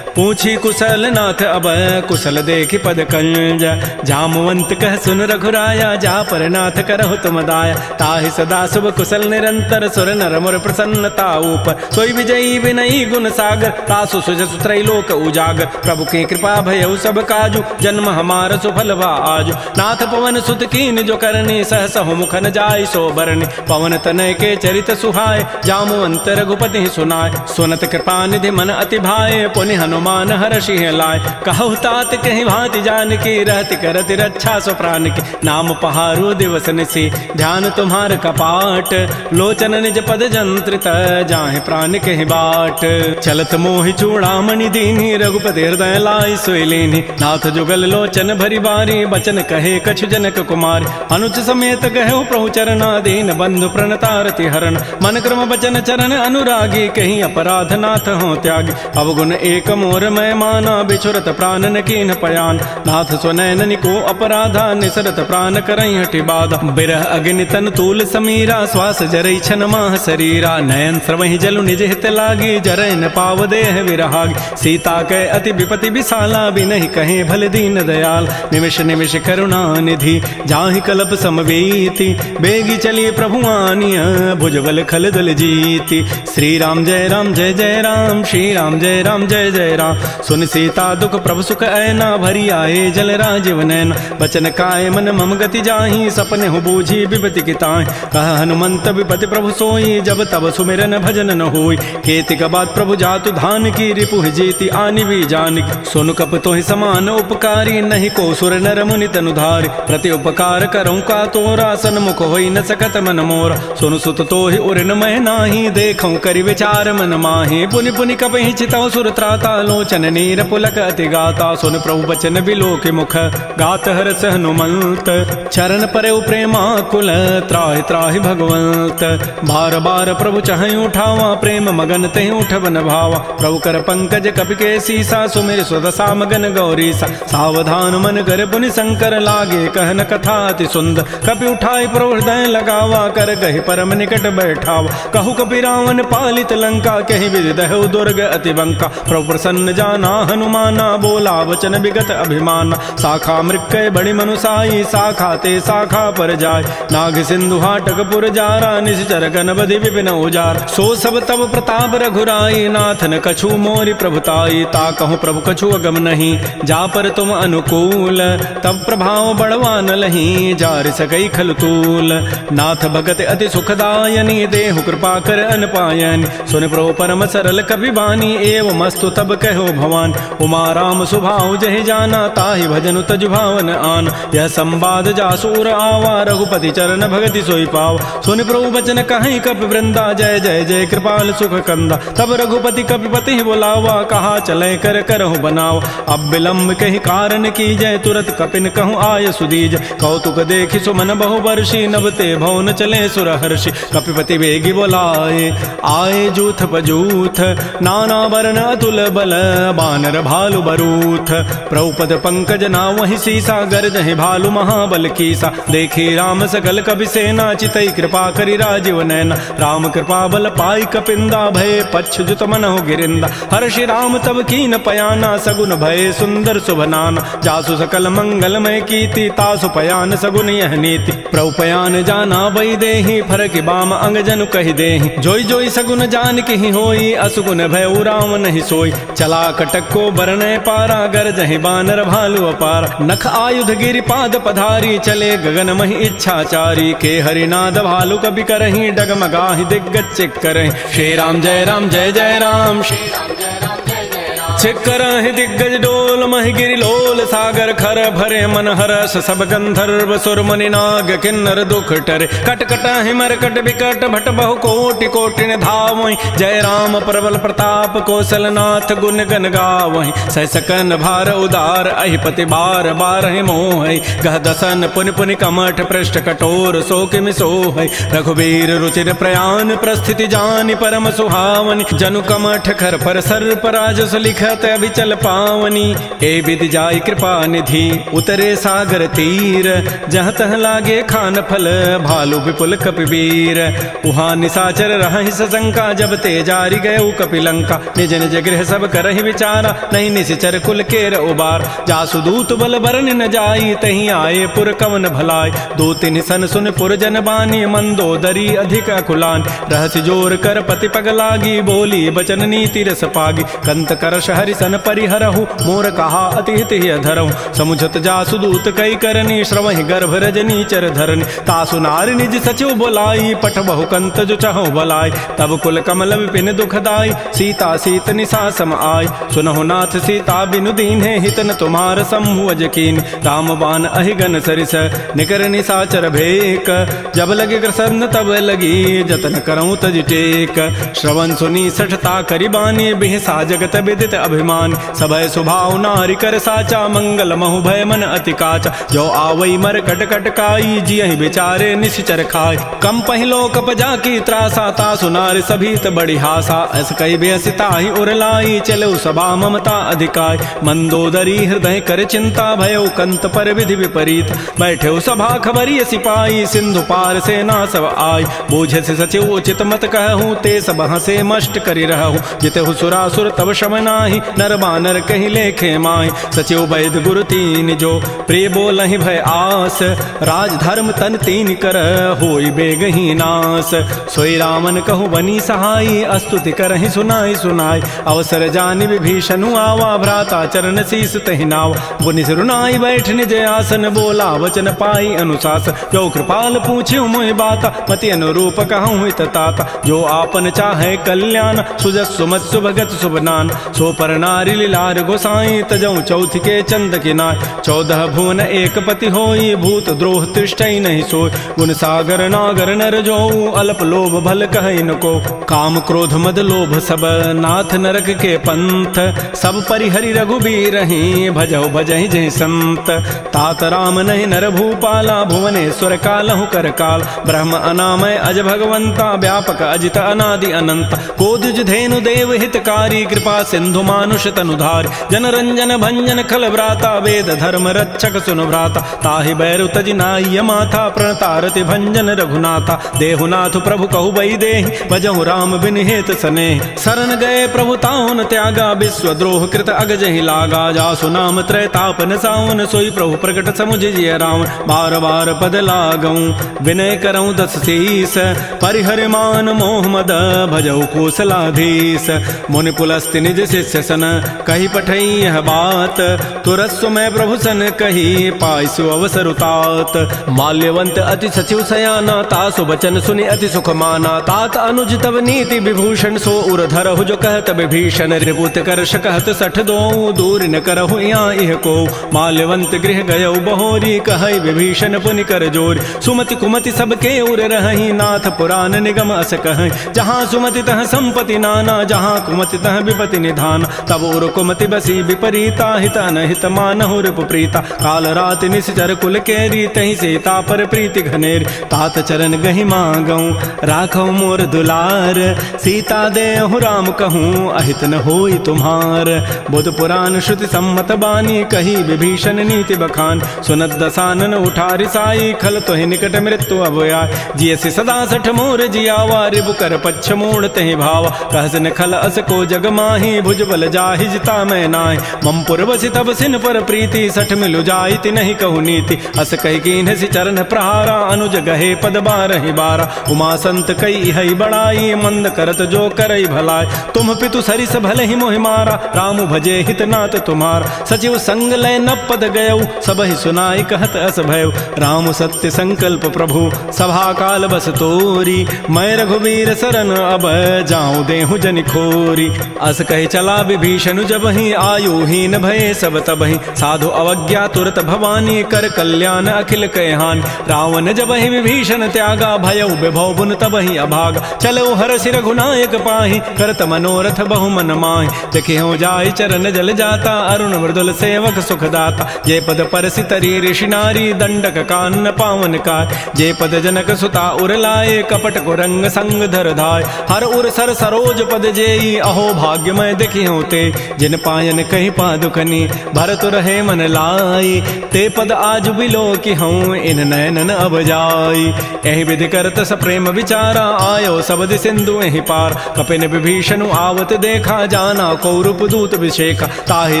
पूछी कुशल नाथ अब, कुशल देखि पद कंज। जामवंत कह सुन रघुराया, जा पर नाथ करहु तुम दाया। ताहि सदा शुभ कुशल निरंतर, सुर नर मुर प्रसन्नता ऊपर। सोई विजयी विनयी गुण सागर, तासु सुजसु त्रैलोक उजागर। प्रभु की कृपा भयउ सब काजू, जन्म हमार सुफल भा आजु। नाथ पवन सुत कीन जो करनी, सहसहु मुख न जाय सो बरनी। पवन तनय के चरित सुहाय, जामवंत रघुपति सुनाय। सुनत कृपा निधि मन अति भाए, पुनि हनुमान हर्षि लाय। कहु तात कहीं भांति जानकी, रहति करति रक्षा सो प्राण की। नाम पहारो दिवस निसी, ध्यान तुम्हार कपाट। लोचन निज पद जंत्रित, जाहि प्राण कहि बाट। चलत मोहि चूड़ामणि दीनी, रघुपति हृदय लाई सोई लीनी। नाथ जुगल लोचन भरी बारी, बचन कहे कछु जनक कुमारी। अनुज समेत गहे प्रभु चरणा, दीन बंधु प्रणतारति हरण। मन क्रम बचन चरण अनुरागी, कहीं अपराध नाथ हो त्यागी। अवगुण एक मोर मैं माना, बिछुरत प्राण न कीन पयान। नाथ सुनैन को अपराधा, निसरत प्राण करई हटि बाधा। बिरह अग्नि तन तूल समीरा, श्वास जरई छन माह शरीरा। नयन स्रवहि जलु निज हित लागी, जरय न पाव देह विरहागी। सीता कै अति विपति विशाला, बिनहि कहे भल दीन दयाल। निमिष निमिष करुणा निधि, जाहि कल्प समवेति। बेगी चलिए प्रभु आनिया, भुजबल खल दल जीति। श्री राम जय राम जय जय राम, श्री राम जय राम जय जय राम। सुन सीता दुख प्रभु सुख ऐना, भरी आए जल राजीव नैना। बचन काय मन मम गति जाहि, सपने हो बूझी विपति की ताहि। कह हनुमंत विपति प्रभु सोई, जब तब सुमिरन भजन न होई। केतिक बाद प्रभु जातु धान की, रिपुह जीति आनि भी जानकी। सुन कप तोहि समान उपकारी, नहीं को सुर नर मुनि तनुधारी। प्रति उपकार करऊँ का तोरा, सन्मुख होई न सकत मन मोरा। सुन सुत तोहि उरन मैं नाही, देखऊँ करि विचार मन माहि। पुनि पुनि कपहि चितौ सुर त्राता, लोचन नीर पुलक अति गाता। सुन प्रभु बचन बिलोक मुख, गात हरस हनुमंत। चरण परeu प्रेमा कुल, त्राहि त्राहि भगवंत। बार बार प्रभु चहई उठावा, प्रेम मगन तहि उठबन भावा। प्रभु कर पंकज कपि के सीसा, सुमिर सुदशा मगन गौरीसा। सावधान मन कर पुनि शंकर, लागे कहन कथा अति सुंदर। कपि उठाई प्रभु हृदय लगावा, कर गहि परम निकट बैठावा। कहु कपि रावण पालित लंका, कहि विधि दहु दुर्ग अति बंका। प्रभु प्रसन्न जाना हनुमाना, बोला वचन विगत अभिमाना। शाखा मृक्कय बड़ी मनुसाई, शाखा ते शाखा पर जाय। नाग सिंधु हाटक पुर जारा, निश्चर गण बधि विपिन उजार। सो सब तब प्रताप रघुराई, नाथ न कछु मोरि प्रभुताई। ता कहूँ प्रभु कछु अगम नहीं, जा पर तुम अनुकूल। तब प्रभाव बड़वान लही, जार सकई खल तूल। नाथ भगत अति सुखदायनी, देहु कृपा कर अनपायनी। सुन प्रभु परम सरल कपि बानी, एव मस्तु तब कहो भवान। उमा राम सुभाव जहि जाना, ताहि भजनु तजु भावन आन। यह संवाद जासूर आवा, रघुपति चरण भगति सोई पाव। सुन प्रभु बचन कहीं कपि वृंदा, जय जय जय कृपाल सुख कंदा। तब रघुपति कपिपति बुलावा, कहा चले कर करहु बनाव। अब विलंब कहि कारण की जय, तुरत कपिन कहूँ आय सुदीज। कौतुक देखि सुमन बहु वर्षी, नभते भवन चले सुर हर्षि। कपिपति वेगी बोलाए, आए जूथ पजूथ। नाना वर्ण अतुल बल, बानर भालु बरूथ। प्रभुपद पंकज नावहि सीसा, गरजहि भालु महाबल कीसा। देखी राम सकल कपि सेना, चितई कृपा करि राजीव नैना। राम कृपा बल पाई कपिंदा, भय पच्छ जुत मनहु गिरिंदा। हर्षि राम तब कीन पयाना, सगुन भय सुंदर शुभनाना। जासु सकल मंगलमय कीर्ति, तासु पयान सगुन यह नीति। प्रभु पयान जाना बई देहि, फरकि बाम अंग जनु कहि देहि। जोई जोई सगुन जान की होई, असुगुन भय राम नहीं सोई। चला कटक को बरनय पारा, गरजहि बानर भालु अपार। नख आयुध गिरि पाद पधारी, चले गगन महि इच्छाचारी। के हरिनाद भालु कपि करहि, डगमगाहि दिग्गज चिक करहि। श्री राम जय राम जय जय राम, श्री राम जय राम जय जय राम। चिक्करहि दिग्गज डोल, महि गिरि लोल सागर खर। भरे मन हरस सब गंधर्व, सुर मुनि नाग किन्नर दुख टरे। कट कटहि मरकट विकट, भट बहु कोटि कोटि धावहि। जय राम प्रबल प्रताप, कौशल नाथ गुण गन गावहि। सहसकन भार उदार, अहिपति बार बारहि मोहि। गह दसन पुनि पुनि कमठ, पृष्ठ कठोर सो किमि सोहि। रघुबीर रुचिर प्रयाण, प्रस्थिति जानि परम सुहावनि। जनु कमठ खर पर सर्प राजस लिख, सुझत अभिचल पावनी, ए विधि जाय कृपा निधि उतरे सागर तीर, जहाँ तह लागे खान फल भालू विपुल कपिवीर। उहाँ निशाचर रहि सशंका, जब ते जारी गयऊ कपिलंका, निज निज गृह सब करहि विचारा, नहीं निशिचर कुल केर उबार। जासु दूत बल बरन न जाई, तहीं आए पुर कवन भलाई, दो तिन सन सुन पुर जन बानी, मंदोदरी अधिक अकुलान। रहस्य जोर कर पति पग लागी, बोली बचन नीति रस पागी, कंत करश हरि सन परिहरहु, मोर कहा अति हित ही धरहु। समुझत जासु दूत कई करनी, श्रवहि गर्भ रजनी चर धरनी, तासु नारी निज सचिव बोलाई, पठ बहु कंत जो चहु बलाई। तब कुल कमल विपिन दुखदाई, सीता सीत निशा सम आई, सुनहु नाथ सीता बिनु दीन्हे, हितन तुम्हार शंभु अजकीन। राम बाण अहिगन सरिस निकर निशाचर भेक, जब लगे ग्रसन तब लगी, जतन करऊं तज टेक। श्रवण सुनी सठता करिबानी, बिहसा जगत विदित अभिमान, सभय सुभाव नारी कर साचा, मंगल महु भय मन अति काचा। जो आवई मर कट कट काई, जियहि बेचारे निश्चर खाय, कम पहिलो कप जाकी त्रासा, तासु नारी सभीत बड़ी हासा। अस कई बेसिता ही उरलाई, चलो सभा ममता अधिकाय, मंदोदरी हृदय कर चिंता, भयो कंत पर विधि विपरीत। बैठे सभा खबरी सिपाही, सिंधु पार सेना सब आई, बूझे से सचिव उचित मत कहूँ, ते सब हंसे मष्ट करि रहूँ। जितहु सुरासुर तब शम नाही, नर बानर कहि लेखे माय। सचिव वैद गुरु तीन जो, प्रिय बोलहि भय आस, राज धर्म तन तीन कर, होई बेगहि नास। सोई रामन कहु बनी सहाई, अस्तुति करहि सुनाई सुनाई, अवसर जानि विभीषणु आवा, भ्राता चरण शीस तहि नावा। पुनि सिरुनाई बैठ निज आसन, बोला वचन पाई अनुशासन, जो कृपाल पूछ्यु मोहि बाता, मति अनुरूप कहूँ हित ताता। जो आपन चाहे कल्याण, सुजस सुमत सुभगत सुबनान, सो पर नारी लीलार गोसाई, तजऊ चौथ के चंद किनाय। 14 भुवन एक पति होई, भूत द्रोह तृष्टि नहीं सोय, गुण सागर नागर नर जोऊ, अल्प लोभ भल कहै न को। काम क्रोध मद लोभ सब, नाथ नरक के पंथ, सब परिहरि रघुबीर ही, भजहु भजहि जय संत। तात राम नहीं नर भूपाला, भुवनेश्वर कालहु कर काल, ब्रह्म अनामय अज भगवंता, व्यापक अजित अनादि अनंत। कोदिज धेनु देव हितकारी, कृपा सिंधु मानुष तनुधार, जन रंजन भंजन खल व्राता, वेद धर्म रक्षक सुनु भ्राता। ताहि बैरु तजि नाय माथा, प्रणतारति भंजन रघुनाथा। देहुनाथ प्रभु कहु बई देहि, भजहु राम बिन हेत स्नेह। शरण गए प्रभु ताहुन त्यागा, विश्व द्रोह कृत अगजहि लागा। जासु नाम त्रैतापन सावन, सोई प्रभु प्रकट समुझ जिय रावण। बार बार पद लागऊं, विनय करऊं दस शीस, परिहर मान मोह मद, भजहु कौशलाधीश। मुनि पुलस्त्य निज शिष्य सन, कही पठई यह बात, तुरस्व मैं प्रभु सन कही, पाइसु अवसर उतात। माल्यवंत अति सचिव सयाना, तासु बचन सुनि अति सुख माना। तात अनुज तब नीति विभूषण, सो उर धरहु जो कहत विभीषण। रिपुत करश कहत सठ दोऊ, दूर न करहु यहाँ इह को। माल्यवंत गृह गयऊ बहोरी, कहै विभीषण पुनि कर जोरी। सुमति कुमति सबके उर रहहि, नाथ पुराण निगम अस कहै। जहाँ सुमति तह संपत्ति नाना, जहाँ कुमति तह विपति निधान। तब उर कुमति बसी विपरीता, हित अनहित मानहु रिपु प्रीता। काल रात निश्चर कुल केरी, तहि सीता पर प्रीति घनेरी। तात चरण गहि मांगऊं, राखऊ मोर दुलार, सीता देहु राम कहूँ, अहित न होई तुम्हार। बुध पुराण श्रुति सम्मत बानी, कही विभीषण नीति बखान। सुनत दसानन उठारि साई, खल तोहि निकट मृत्यु अब आय। जियसि सदा सठ मोर जियावा, रिबु कर पच्छ मोड़ तहि भावा। कहस न खल अस को जग माही, भुज बल जाहि जिता मैं नाहि। मम पुर बसि तब सिन पर प्रीति, सठ मिलु जाइति नहीं कहु नीति। अस कहि कीन्हसि चरण प्रहारा, अनुज गहे पद बारहि बारा। उमा संत कई हई बड़ाई, मंद करत जो करई भलाई। तुम पितु सरिस भले ही मोहि मारा, राम भजे हित नाथ तुम्हारा। सचिव संग लय न पद गयऊ, सबहि सुनाई कहत अस भयऊ। राम सत्य संकल्प प्रभु, सभा काल बस तोरी। मैं रघुवीर शरण अब, जाऊं देहु जनि खोरी। अस कहि चला विभीषण जबहि, आयुहीन भये सब तबहि। साधु अवज्ञा तुरत भवानी, कर कल्याण अखिल कहान। रावण जबहि विभीषण त्यागा, भयउ विभव बुन तबहि अभागा। चलो हरषि रघुनायक पाहि, करत मनोरथ बहु मन माहि। देखियो जाय चरण जल जाता, अरुण मृदुल सेवक सुखदाता। जे पद परसि तरी ऋषि नारी, दंडक कानन पावन काय। जे पद जनक सुता उर लाए, कपट को रंग संग धर धाय। हर उर सर सरोज पद जेई, अहो भाग्य मैं देखियो होते, जिन पायन कही पादुकनी भरत रहे मन लाई, ते पद आज बिलो की हूँ इन नैनन अब जाई। यही विधि करत सप्रेम विचारा, आयो सबद सिंधु यही पार, कपिन विभीषण आवत देखा, जाना कौरूप दूत विषेखा, ताहि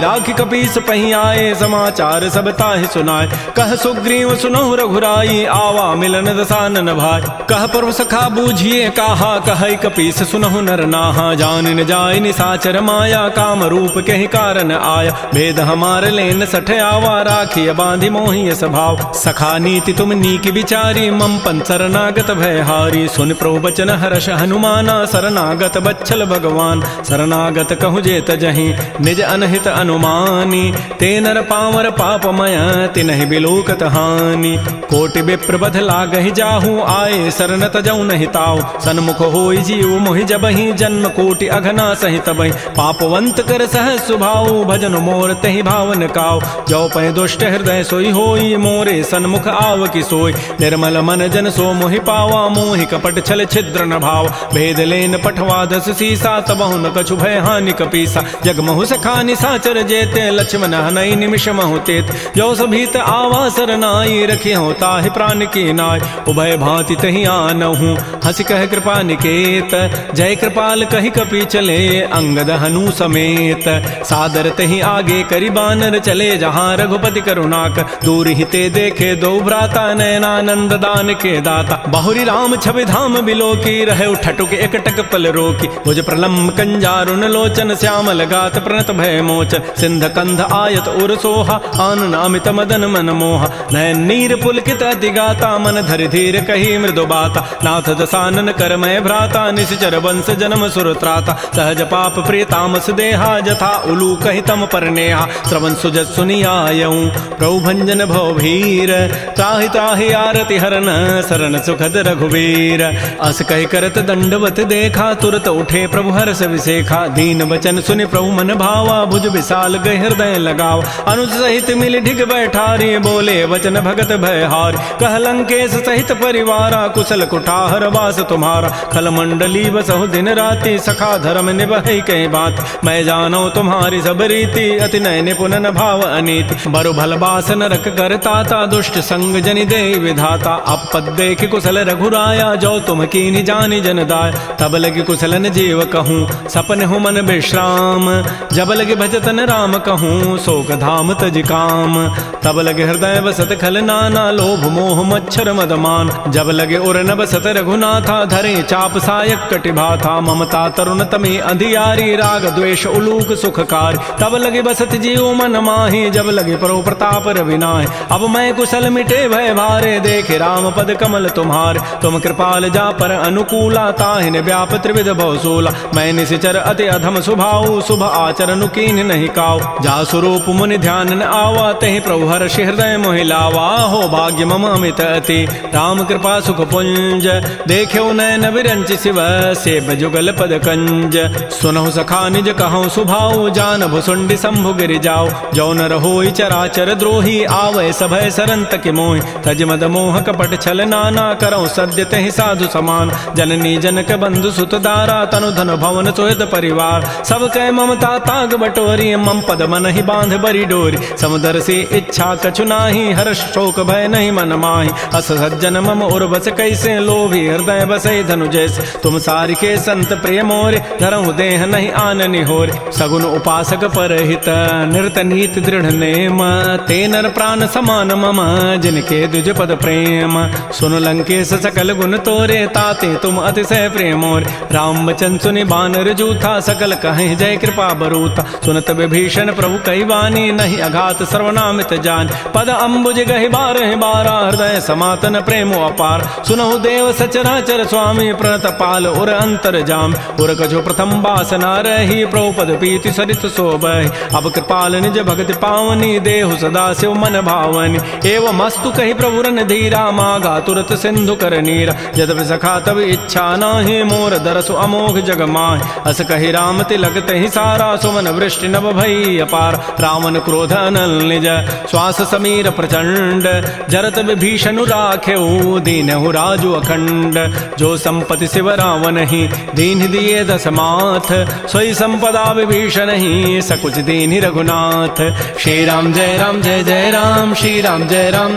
राखी कपीस पही आए, समाचार सब ताहि सुनाए, कह सुग्रीव सुनहु रघुराई, आवा मिलन दसानन भाई, कह प्रभु सखा बूझिए कहा, कह कपीस सुनहु नर नाहा, जान न जाय निसाचर माया, काम रूप के ही कारण आया, भेद हमार लेन सठ आवा, राखिय बांधि मोहि स्वभाव, सखा नीति तुम नीक विचारी, मम पन शरणागत भयहारी, सुन प्रभु बचन हर्ष हनुमाना, शरणागत बच्छल भगवान, शरणागत कहु जेत जहीं निज अनहित अनुमानी, ते नर पामर पापमय तिनहि बिलोकत हानि, कोटि विप्र बध लागहि जाहू, आए शरण तजौ नहीं ताऊ, सन्मुख होई जीव मोहि जबहि, जन्म कोटि अघना सहि तबहि, पापवंत कर सहज सुभाऊ, भजन मोर तहि भावन काऊ, जो पै दुष्ट हृदय सोई होई, मोरे सन्मुख आव की सोई, निर्मल मन जन सो मोहि पावा, मोहि कपट छल छिद्र न भाव, भेद लेन पठवा दस सीसा, तबहु न कछु भय हानि कपीसा, जगमहु सखा निसाचर जेते, लक्ष्मण हनई निमिष महु तेत, जो सभीत आवा सरनाई, रखी हो ताहि प्राण की नाय, उभय भांति तहि आनहु, हंस कह कृपा निकेत, जय कृपाल कहि कपि चले, अंगद हनु समेत, सादर तहि आगे करि बानर चले, जहाँ रघुपति करुणाक, दूर हिते देखे दो भ्राता, नयनानंद दान के दाता, बहुरी राम छवि धाम बिलो की, रहे उठटुक एकटक पल रोकी, भुज प्रलम्ब कंजारुन लोचन, श्यामल गात प्रणत भय मोचन, सिंध कंध आयत उर सोहा, आनन अमित मदन मन मोहा, नयन नीर पुलकित अति गाता, मन धरि धीर कही मृदु बाता, नाथ दसानन कर मैं भ्राता, निश्चर वंश जन्म सुर त्राता, सहज पाप प्रिय तामस देहा, जथा उलू कहि तम पर नेहा, श्रवण सुजत सुनियायऊं, प्रभु भंजन भव भीर, त्राहि त्राहि आरति हरन, शरण सुखद रघुवीर, अस कहि करत दंडवत देखा, तुरत उठे प्रभु हर्ष विसेखा, दीन वचन सुनि प्रभु मन भावा, भुज विशाल गहि हृदय लगावा, अनुज सहित मिल ढिग बैठारी, बोले वचन भगत भयहार, कह लंकेश सहित परिवारा, कुशल कुठार वास तुम्हारा, खल मंडली बसहु दिन राति, सखा धर्म निभहि कई बात, मैं जानो तुम्हारी सब रीति, अति नय निपुण न भाव अनीति, बरु भल बास नरक करताता, दुष्ट संग जनि दे विधाता, अपद देख कुशल रघुराया, जो तुम कीनि जानि जन दाय, तब लगे कुशलन जीव कहूँ, सपन हो मन विश्राम, जब लगे भजतन राम कहूँ, शोक धाम तज काम, तब लगे हृदय बसत खल नाना, लोभ मोह मच्छर मदमान, जब लगे उर न बसत रघुनाथा, धरे चाप सायक कटिभाथा, ममता तरुण तमे अंधियारी, राग द्वेष उलूक सुखकार, तब लगे बसत जीव मन माही, जब लगे परो प्रताप रविनाय, अब मैं कुशल मिटे भय भारे, देखे राम पद कमल तुम्हारे, तुम कृपाल जा पर अनुकूला, ताहिन व्याप त्रिविध भवसूला, मैं निशिचर अति अधम स्वभाव, शुभ आचरण कीन नहीं काव, जा स्वरूप मुनि ध्यान न आवा, तहि प्रभु हर्षि हृदय मोहि लावा, हो भाग्य मम अमित अति, राम कृपा सुख पुंज, देख्यो नयन विरंच शिव, सेव जुगल पद कंज, सुनहु सखा निज कहूँ सुभाव, जान भुसुंडि शंभु गिरि जाओ, जो न रहोई चराचर द्रोही, आवै सभय सरंत के मोहि, तज मद मोह कपट छल नाना, करौ सद्य तहि साधु समान, जननी जनक बंधु सुत दारा, तनु धन भवन सोहद परिवार, सब कै ममता ताग बटोरी, मम पद मन ही बांध बरी डोरी, समुदर से इच्छा कछु नाही, हर्ष शोक भय नहीं मन माही, अस सज्जन मम उर्वस कैसे, लोभी हृदय बसै धनु जैसे, तुम सारिके संत प्रिय मोरे, धरहु देह नहीं आननि होरे, सगुन उपासक परहित, निरत नीत दृढ़ नेम, ते नर प्राण समान मम, जिनके द्विज पद प्रेम, सुन लंकेश सकल गुण तोरे, ताते तुम अतिशय प्रेम मोरे, राम वचन सुनि बानर जूथा, सकल कहें जय कृपा बरूता, सुनत विभीषण प्रभु कई वाणी, नहीं अघात सर्वनामित जान, पद अम्बुज गहि बारहि बारा, हृदय समातन प्रेम अपार, सुनहु देव सचराचर स्वामी, प्रणत पाल उर अंतर जाम, उर कछु प्रथम बासना रही, प्रभु पद पीति सरित शोभहि, अब कृपाल निज भगति पावनी, देहु सदा शिव मन भावनी, एवं मस्तु कहि प्रभु रन धीरा, मागा तुरत सिंधु कर नीरा, यद्यपि सखा तब इच्छा नाही, मोर दरसु अमोघ जग माहि, अस कहि राम तिलक तहि सारा, सुमन वृष्टि नभ भई अपार, रावण क्रोध अनल निज, श्वास समीर प्रचंड, जरत विभीषण राखेऊ, दीनहु राजु अखंड, जो संपत्ति शिव रावण ही, दीन दिए दस माथ, सोई संपत्ति आपदा विभीषण ही सकुच दीनि रघुनाथ। श्री राम जय राम जय जय राम, श्री राम जय राम।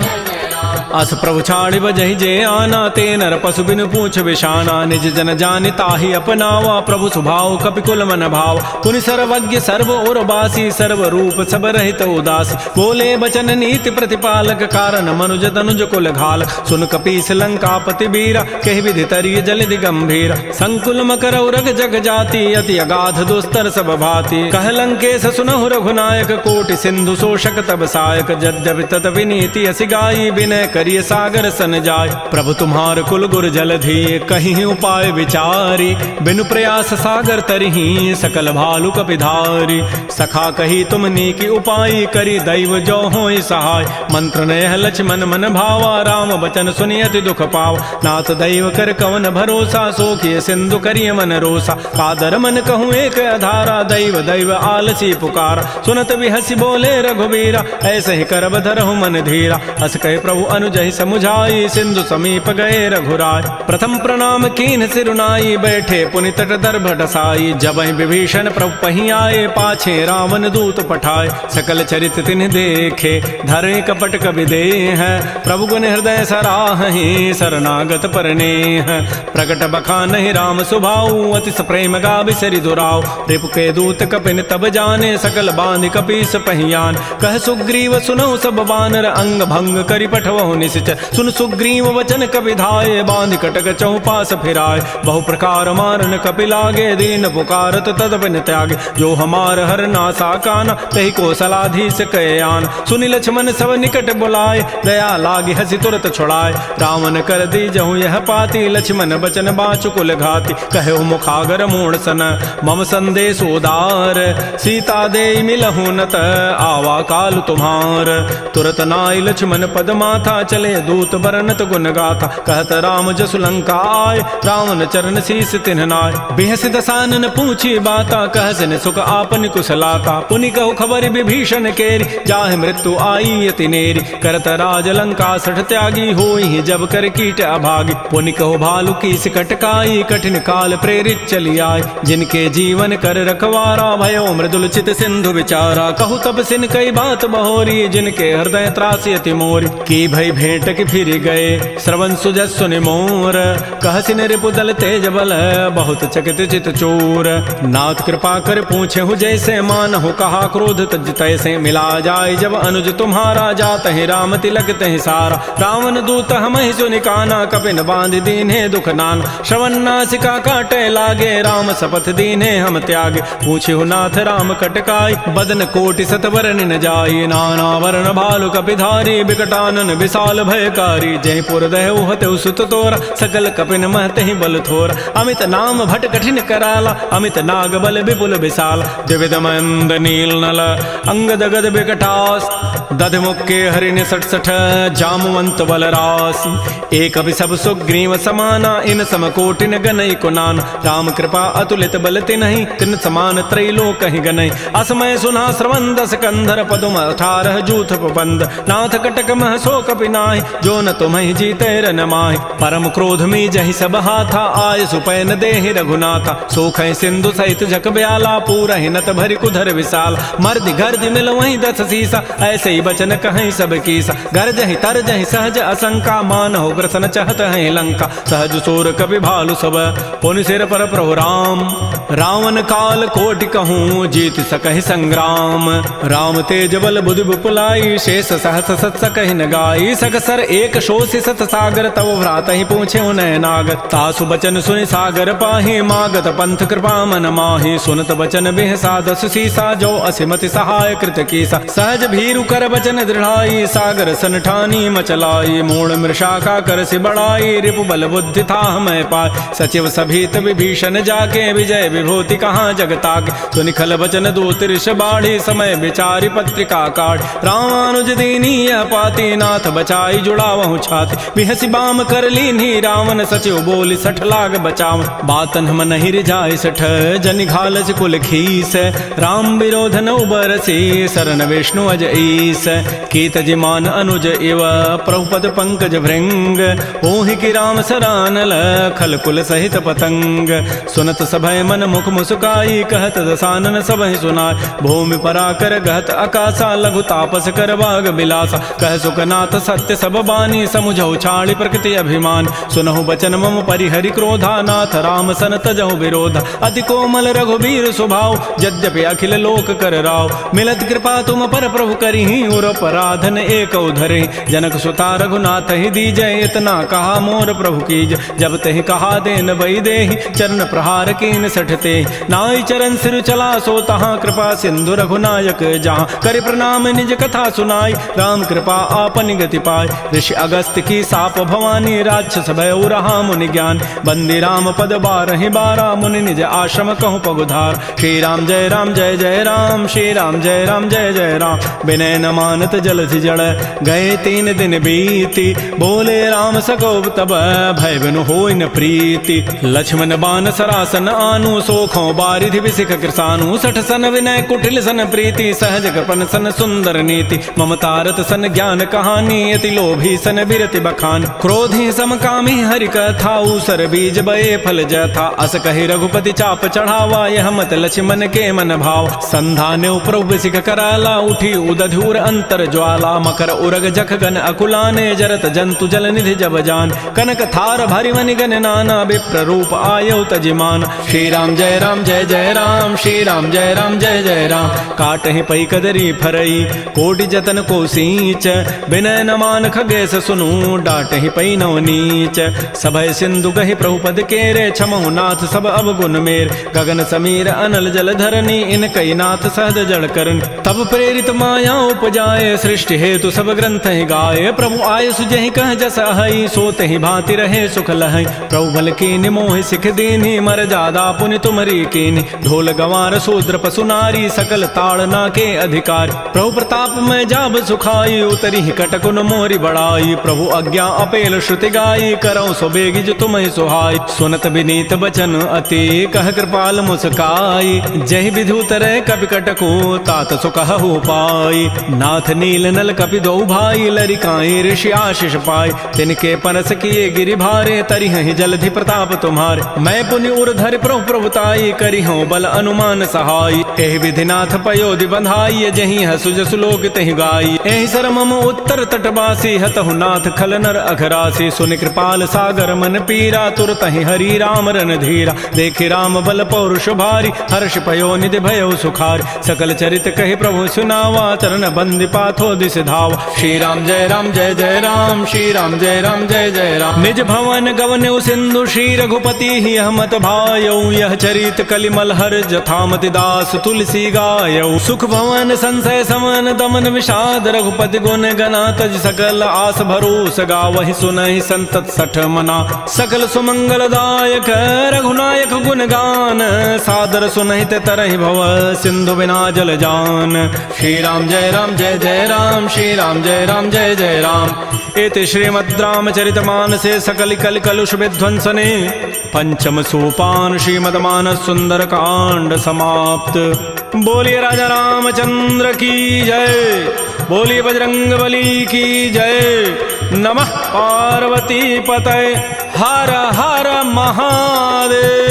अस प्रभु छाड़ि बजहि जे आना, ते नर पशु बिनु पूछ विशाना। निज जन जानि ताहि अपनावा, प्रभु स्वभाव कपिकुल मन भाव। पुनि सर्वज्ञ सर्व उर्वासी, सर्व रूप सब रहित उदासी। बोले बचन नीति प्रतिपालक, कारण मनुज तनुज कुल घाल। सुन कपीस लंकापति बीरा, कहि विधि तरिय जलधि गंभीर। संकुल मकर उरग जग जाति, अति अगाध दुस्तर सब भाति। कह लंकेश सुनहु रघुनायक, कोटि सिंधु शोषक तब सायक। यद्यपि तदपि नीति असि गाई, विनय करिय सागर सन जाय। प्रभु तुम्हार कुल गुर जलधि, कहीं उपाय विचारी। बिनु प्रयास सागर तरही, सकल भालु कपिधारी। सखा कही तुम नीकी उपाय, करी दैव जो होई सहाय। मंत्र नयह लक्ष्मण मन भावा, राम बचन सुनि अति दुख पाव। नाथ दैव कर कवन भरोसा, सोखिय सिंधु करिय मन रोसा। कादर मन कहूँ एक आधारा, दैव दैव आलसी पुकारा। सुनत बिहसी बोले रघुबीरा, ऐसे ही करब धरहु मन धीरा। अस कहे प्रभु अनुजहि समुझाई, सिंधु समीप गए रघुराय। प्रथम प्रणाम कीन सिरुनाई, बैठे पुनि तट दर्भ डसाई। जबहि विभीषण प्रभु पही आए, पाछे रावण दूत पठाए। सकल चरित तिन्ह देखे, धरे कपट कवि देह। प्रभु गुण हृदय सराहि, शरणागत परनेह। प्रकट बखानहि राम सुभाऊ, अति प्रेम गावि सरि दुराऊ। रिपु के दूत कपिन तब जाने, सकल बांधि कपीस पहियान। कह सुग्रीव सुनौ सब बानर, अंग भंग करि पठवहु निश्चर। सुन सुग्रीव वचन कपि धाये, बांधि कटक चहुपास फिराय। बहु प्रकार मारन कपि लागे, दीन पुकारत तदपिन त्यागे। जो हमार हर नासा काना, तहि कौशलाधीश कयान। सुनि लक्ष्मण सब निकट बुलाए, दया लागी हसी तुरत छुड़ाए। रावण कर दी जहु यह पाती, लक्ष्मण बचन बाचु कुल घाती। कहो मुखागर मूढ़ सन, मम संदेश उदार। सीता दे मिलहु नत, आवा काल तुम्हार। तुरत नाई लक्ष्मण पद माथा, चले दूत बरनत गुण गाथा। कहत राम जसु लंका आय, रावण चरण शीस तिन्ह नाय। बिहस दसानन पूछी बाता, कहसन सुख आपन कुशलाता। पुनि कहु खबर विभीषण केरी, जाहि मृत्यु आई अति नेरी। करत राज लंका सठ त्यागी, होई जब कर कीट अभागी। पुनि कहु भालु की कटकाई, कठिन काल प्रेरित चली आय। जिनके जीवन कर रखवारा, भयो मृदुल चित सिंधु विचारा। कहु तब सिन कई बात बहोरी, जिनके हृदय त्रासी अति मोरी। की भई भेंट की फिर गए, श्रवण सुजस सुनि मोर। कहसिन रिपुदल तेज बल, बहुत चकित चित चोर। नाथ कृपा कर पूछे हु जैसे, मानहु कहा क्रोध तज तैसे। मिला जाय जब अनुज तुम्हारा, जात ही राम तिलक तहि सारा। रावण दूत हमहि सुनि काना, कपिन बांध दीन्हे दुख नान। श्रवण नासिका काटे लागे, राम शपथ दीन्हे हम त्यागे। पूछे नाथ राम कटकाई, बदन कोटि सतवर न जाई। नाना वर्ण भालु कपिधारी, विकटानन विशाल भयकारी। जयपुर दहु हतु सुत तोरा, सकल कपिन महतहि बल थोरा। अमित नाम भट कठिन कराला, अमित नाग बल विपुल विशाल। द्विविध मंद नील नल, अंगद गद विकटास। दध मुक्के हरिण सठ सठ, जामवंत बल रासी। एक अभि सब सुग्रीव समाना, इन सम कोटिन गनई कुनान। राम कृपा अतुलित बल तिन्हि, तिन समान त्रैलोक ही गनई। असमय सुना श्रवण दस कंधर, पदुम 18 जूथ बंद। नाथ कटक मह सो कपि नाहि, जो न तुम्हि जीते रन माहि। परम क्रोध में जहि सब हाथा, आय सुपैन देहि रघुनाथा। सोखै सिंधु सहित जग ब्याला, पूरहि नत भरि कुधर विशाल। मर्दि गर्दि मिल वहीं 10 सीसा, ऐसे ही बचन कहीं सब कीसा। गरजहि तरजहि सहज असंका, मानहु ग्रसन चहत है लंका। सहज सोर कपि भालु सब, पुनि सिर पर प्रभु राम। रावण काल कोटि कहूँ, जीत सकहि संग्राम। राम तेज बल बुद्धि विपुलाई, शेष सहस सत सकहि न गाई। सकसर एक शोषि सत सागर, तव भ्रात ही पूछे उनय नागर। तासु बचन सुनि सागर पाहि, मागत पंथ कृपा मन माहि। सुनत बचन बिहसा 10 सीसा, जो असिमति सहाय कृत कीसा। सहज भीरु कर बचन दृढ़ाई, सागर सन ठानी मचलाई। मूढ़ मृषा का कर सि बढ़ाई, रिपु बल बुद्धि था मैं पाय। सचिव सभीत विभीषण जाके, विजय विभूति कहाँ जगताके। सुनि खल बचन दूत ऋष बाढ़ी, समय विचारि पत्रिका काढ़। रामानुज दीनी यह पाती, नाथ बचन बचाई जुड़ावहु छाति बिहसी बाम कर लीन्ही रावण सचिव बोली सठ लाग बचाव बातन हम नहीं रिझाई सठ जनि घालस कुल खीस राम विरोध न उबरसी शरण विष्णु अज ईस कीत जिमान अनुज इव प्रभुपद पंकज भृंग ओहि की राम सरानल खल कुल सहित पतंग सुनत सभय मन मुख मुस्काई कहत दसानन सबहि सुनाय भूमि पराकर गहत आकाशा लघु तापस कर बाग बिलासा कह सुखनाथ सत्य सब बानी समुझौ छाड़ी प्रकृति अभिमान सुनहु बचन मम परिहरि क्रोधा नाथ राम सन तजहु विरोध अति कोमल रघुबीर स्वभाव यद्यपि अखिल लोक कर राव मिलत कृपा तुम पर प्रभु करिहि उर पराधन एक उधरे जनक सुता रघुनाथ ही दीजय इतना कहा मोर प्रभु कीज जब तहि कहा देन बई देहि चरण प्रहार कीन सठते नाई चरण सिर चला सो तहाँ कृपा सिंधु रघुनायक जहाँ कर प्रणाम निज कथा सुनाई राम कृपा आपन गति पाय ऋषि अगस्त की साप भवानी राक्षस भय रहा मुनि ज्ञान बंदी राम पद बारहि बारा मुनि निज आश्रम कहूँ पगुधार श्री राम जय राम जय जय राम श्री राम जय राम जय जय राम विनय न मानत जलधि जड़ गए 3 दिन बीती बोले राम सकोब तब भय बिनु होई न प्रीति लक्ष्मण बान सरासन आनु सोखों बारिधि विसिख कृसानु सठ सन विनय कुटिल सन प्रीति सहज कृपन सन सुंदर नीति ममतारत सन ज्ञान कहानी अति लोभी सन बिरति बखान क्रोधी समकामी हरि कथा उसर बीज बये फल जथा अस कहि रघुपति चाप चढ़ावा यह मत लक्ष्मण के मन भाव संधाने प्रभु सिख कराला उठी उदधूर अंतर ज्वाला मकर उरग जख गन अकुलाने जरत जंतु जल निधि जब जान कनक थार भारी मनि गन नाना विप्र रूप आयो तजिमान श्री राम जय राम जय जय राम श्री राम जय राम जय जय राम काटहि पई कदरी फरई कोटि जतन को सींच विनय न मान खगेश सुनु डाटहि पई नव नीच सभय सिंधु गहि प्रभुपद केरे क्षमहु नाथ सब अवगुण मेर गगन समीर अनल जल धरनी इन कई नाथ सहज जड़ करन तब प्रेरित माया उपजाए सृष्टि हेतु सब ग्रंथ ही गाये प्रभु आय सुजहि कह जस अहई सोते ही भांति रहे सुख लहई प्रभु बल कीनि मोहि सिख दीन्हि मर जादा पुनि तुमरी कीनि ढोल गंवार शूद्र पशु नारी सकल ताड़ना के अधिकार प्रभु प्रताप में जाब सुखाई उतरी कटकुन मोरी बड़ाई प्रभु आज्ञा अपेल श्रुति गाई करौ सो बेगी जो तुम्हें सुहाई सुनत विनीत बचन अति कह कृपाल मुस्काई जय विधि उतरे कपि कटको तात सुकहु पाई नाथ नील नल कपि दो भाई लरिकाई ऋषि आशीष पाई तिनके परस किए गिरि भारे तरिहि जलधि प्रताप तुम्हारे मैं पुनि उर्धर प्रभु प्रभुताई करी हूँ बल अनुमान सहाय एहि विधिनाथ पयोधि बंधाई जही हसु जसु लोक तहि गाई एहि सर मम उत्तर तटवासी हतहु नाथ खल नर अघरासी सुनि कृपाल सागर मन पीरा तुरत ही हरि राम रन धीरा देखि राम बल पौरुष भारी हर्ष पयो निधि भयो सुखार सकल चरित कहि प्रभु सुनावा चरण बंदी पाथो दिस धावा श्री राम जय राम जय जय राम श्री राम जय राम जय जय राम निज भवन गवन सिंधु श्री रघुपति ही हमत भायौ यह चरित कलिमल हर जथामति दास तुलसी गायौ सुख भवन संशय समन दमन विषाद रघुपति गुण गना तज सकल आस भरोस गावहि सुनहि संतत सठ मना सकल सुमंगल दायक रघुनायक गुण गान सादर सुनहि ते तरहि भव सिंधु बिना जल जान श्री राम जय राम जय जय राम श्री राम जय राम जय जय राम इति श्रीमद् रामचरितमानसे सकल कल कलुष विध्वंसने पंचम सोपान श्रीमद्मानस सुंदर कांड समाप्त। बोलिए राजा रामचंद्र की जय, बोलिए बजरंग बली की जय। नमः पार्वती पतये, हर हर महादेव।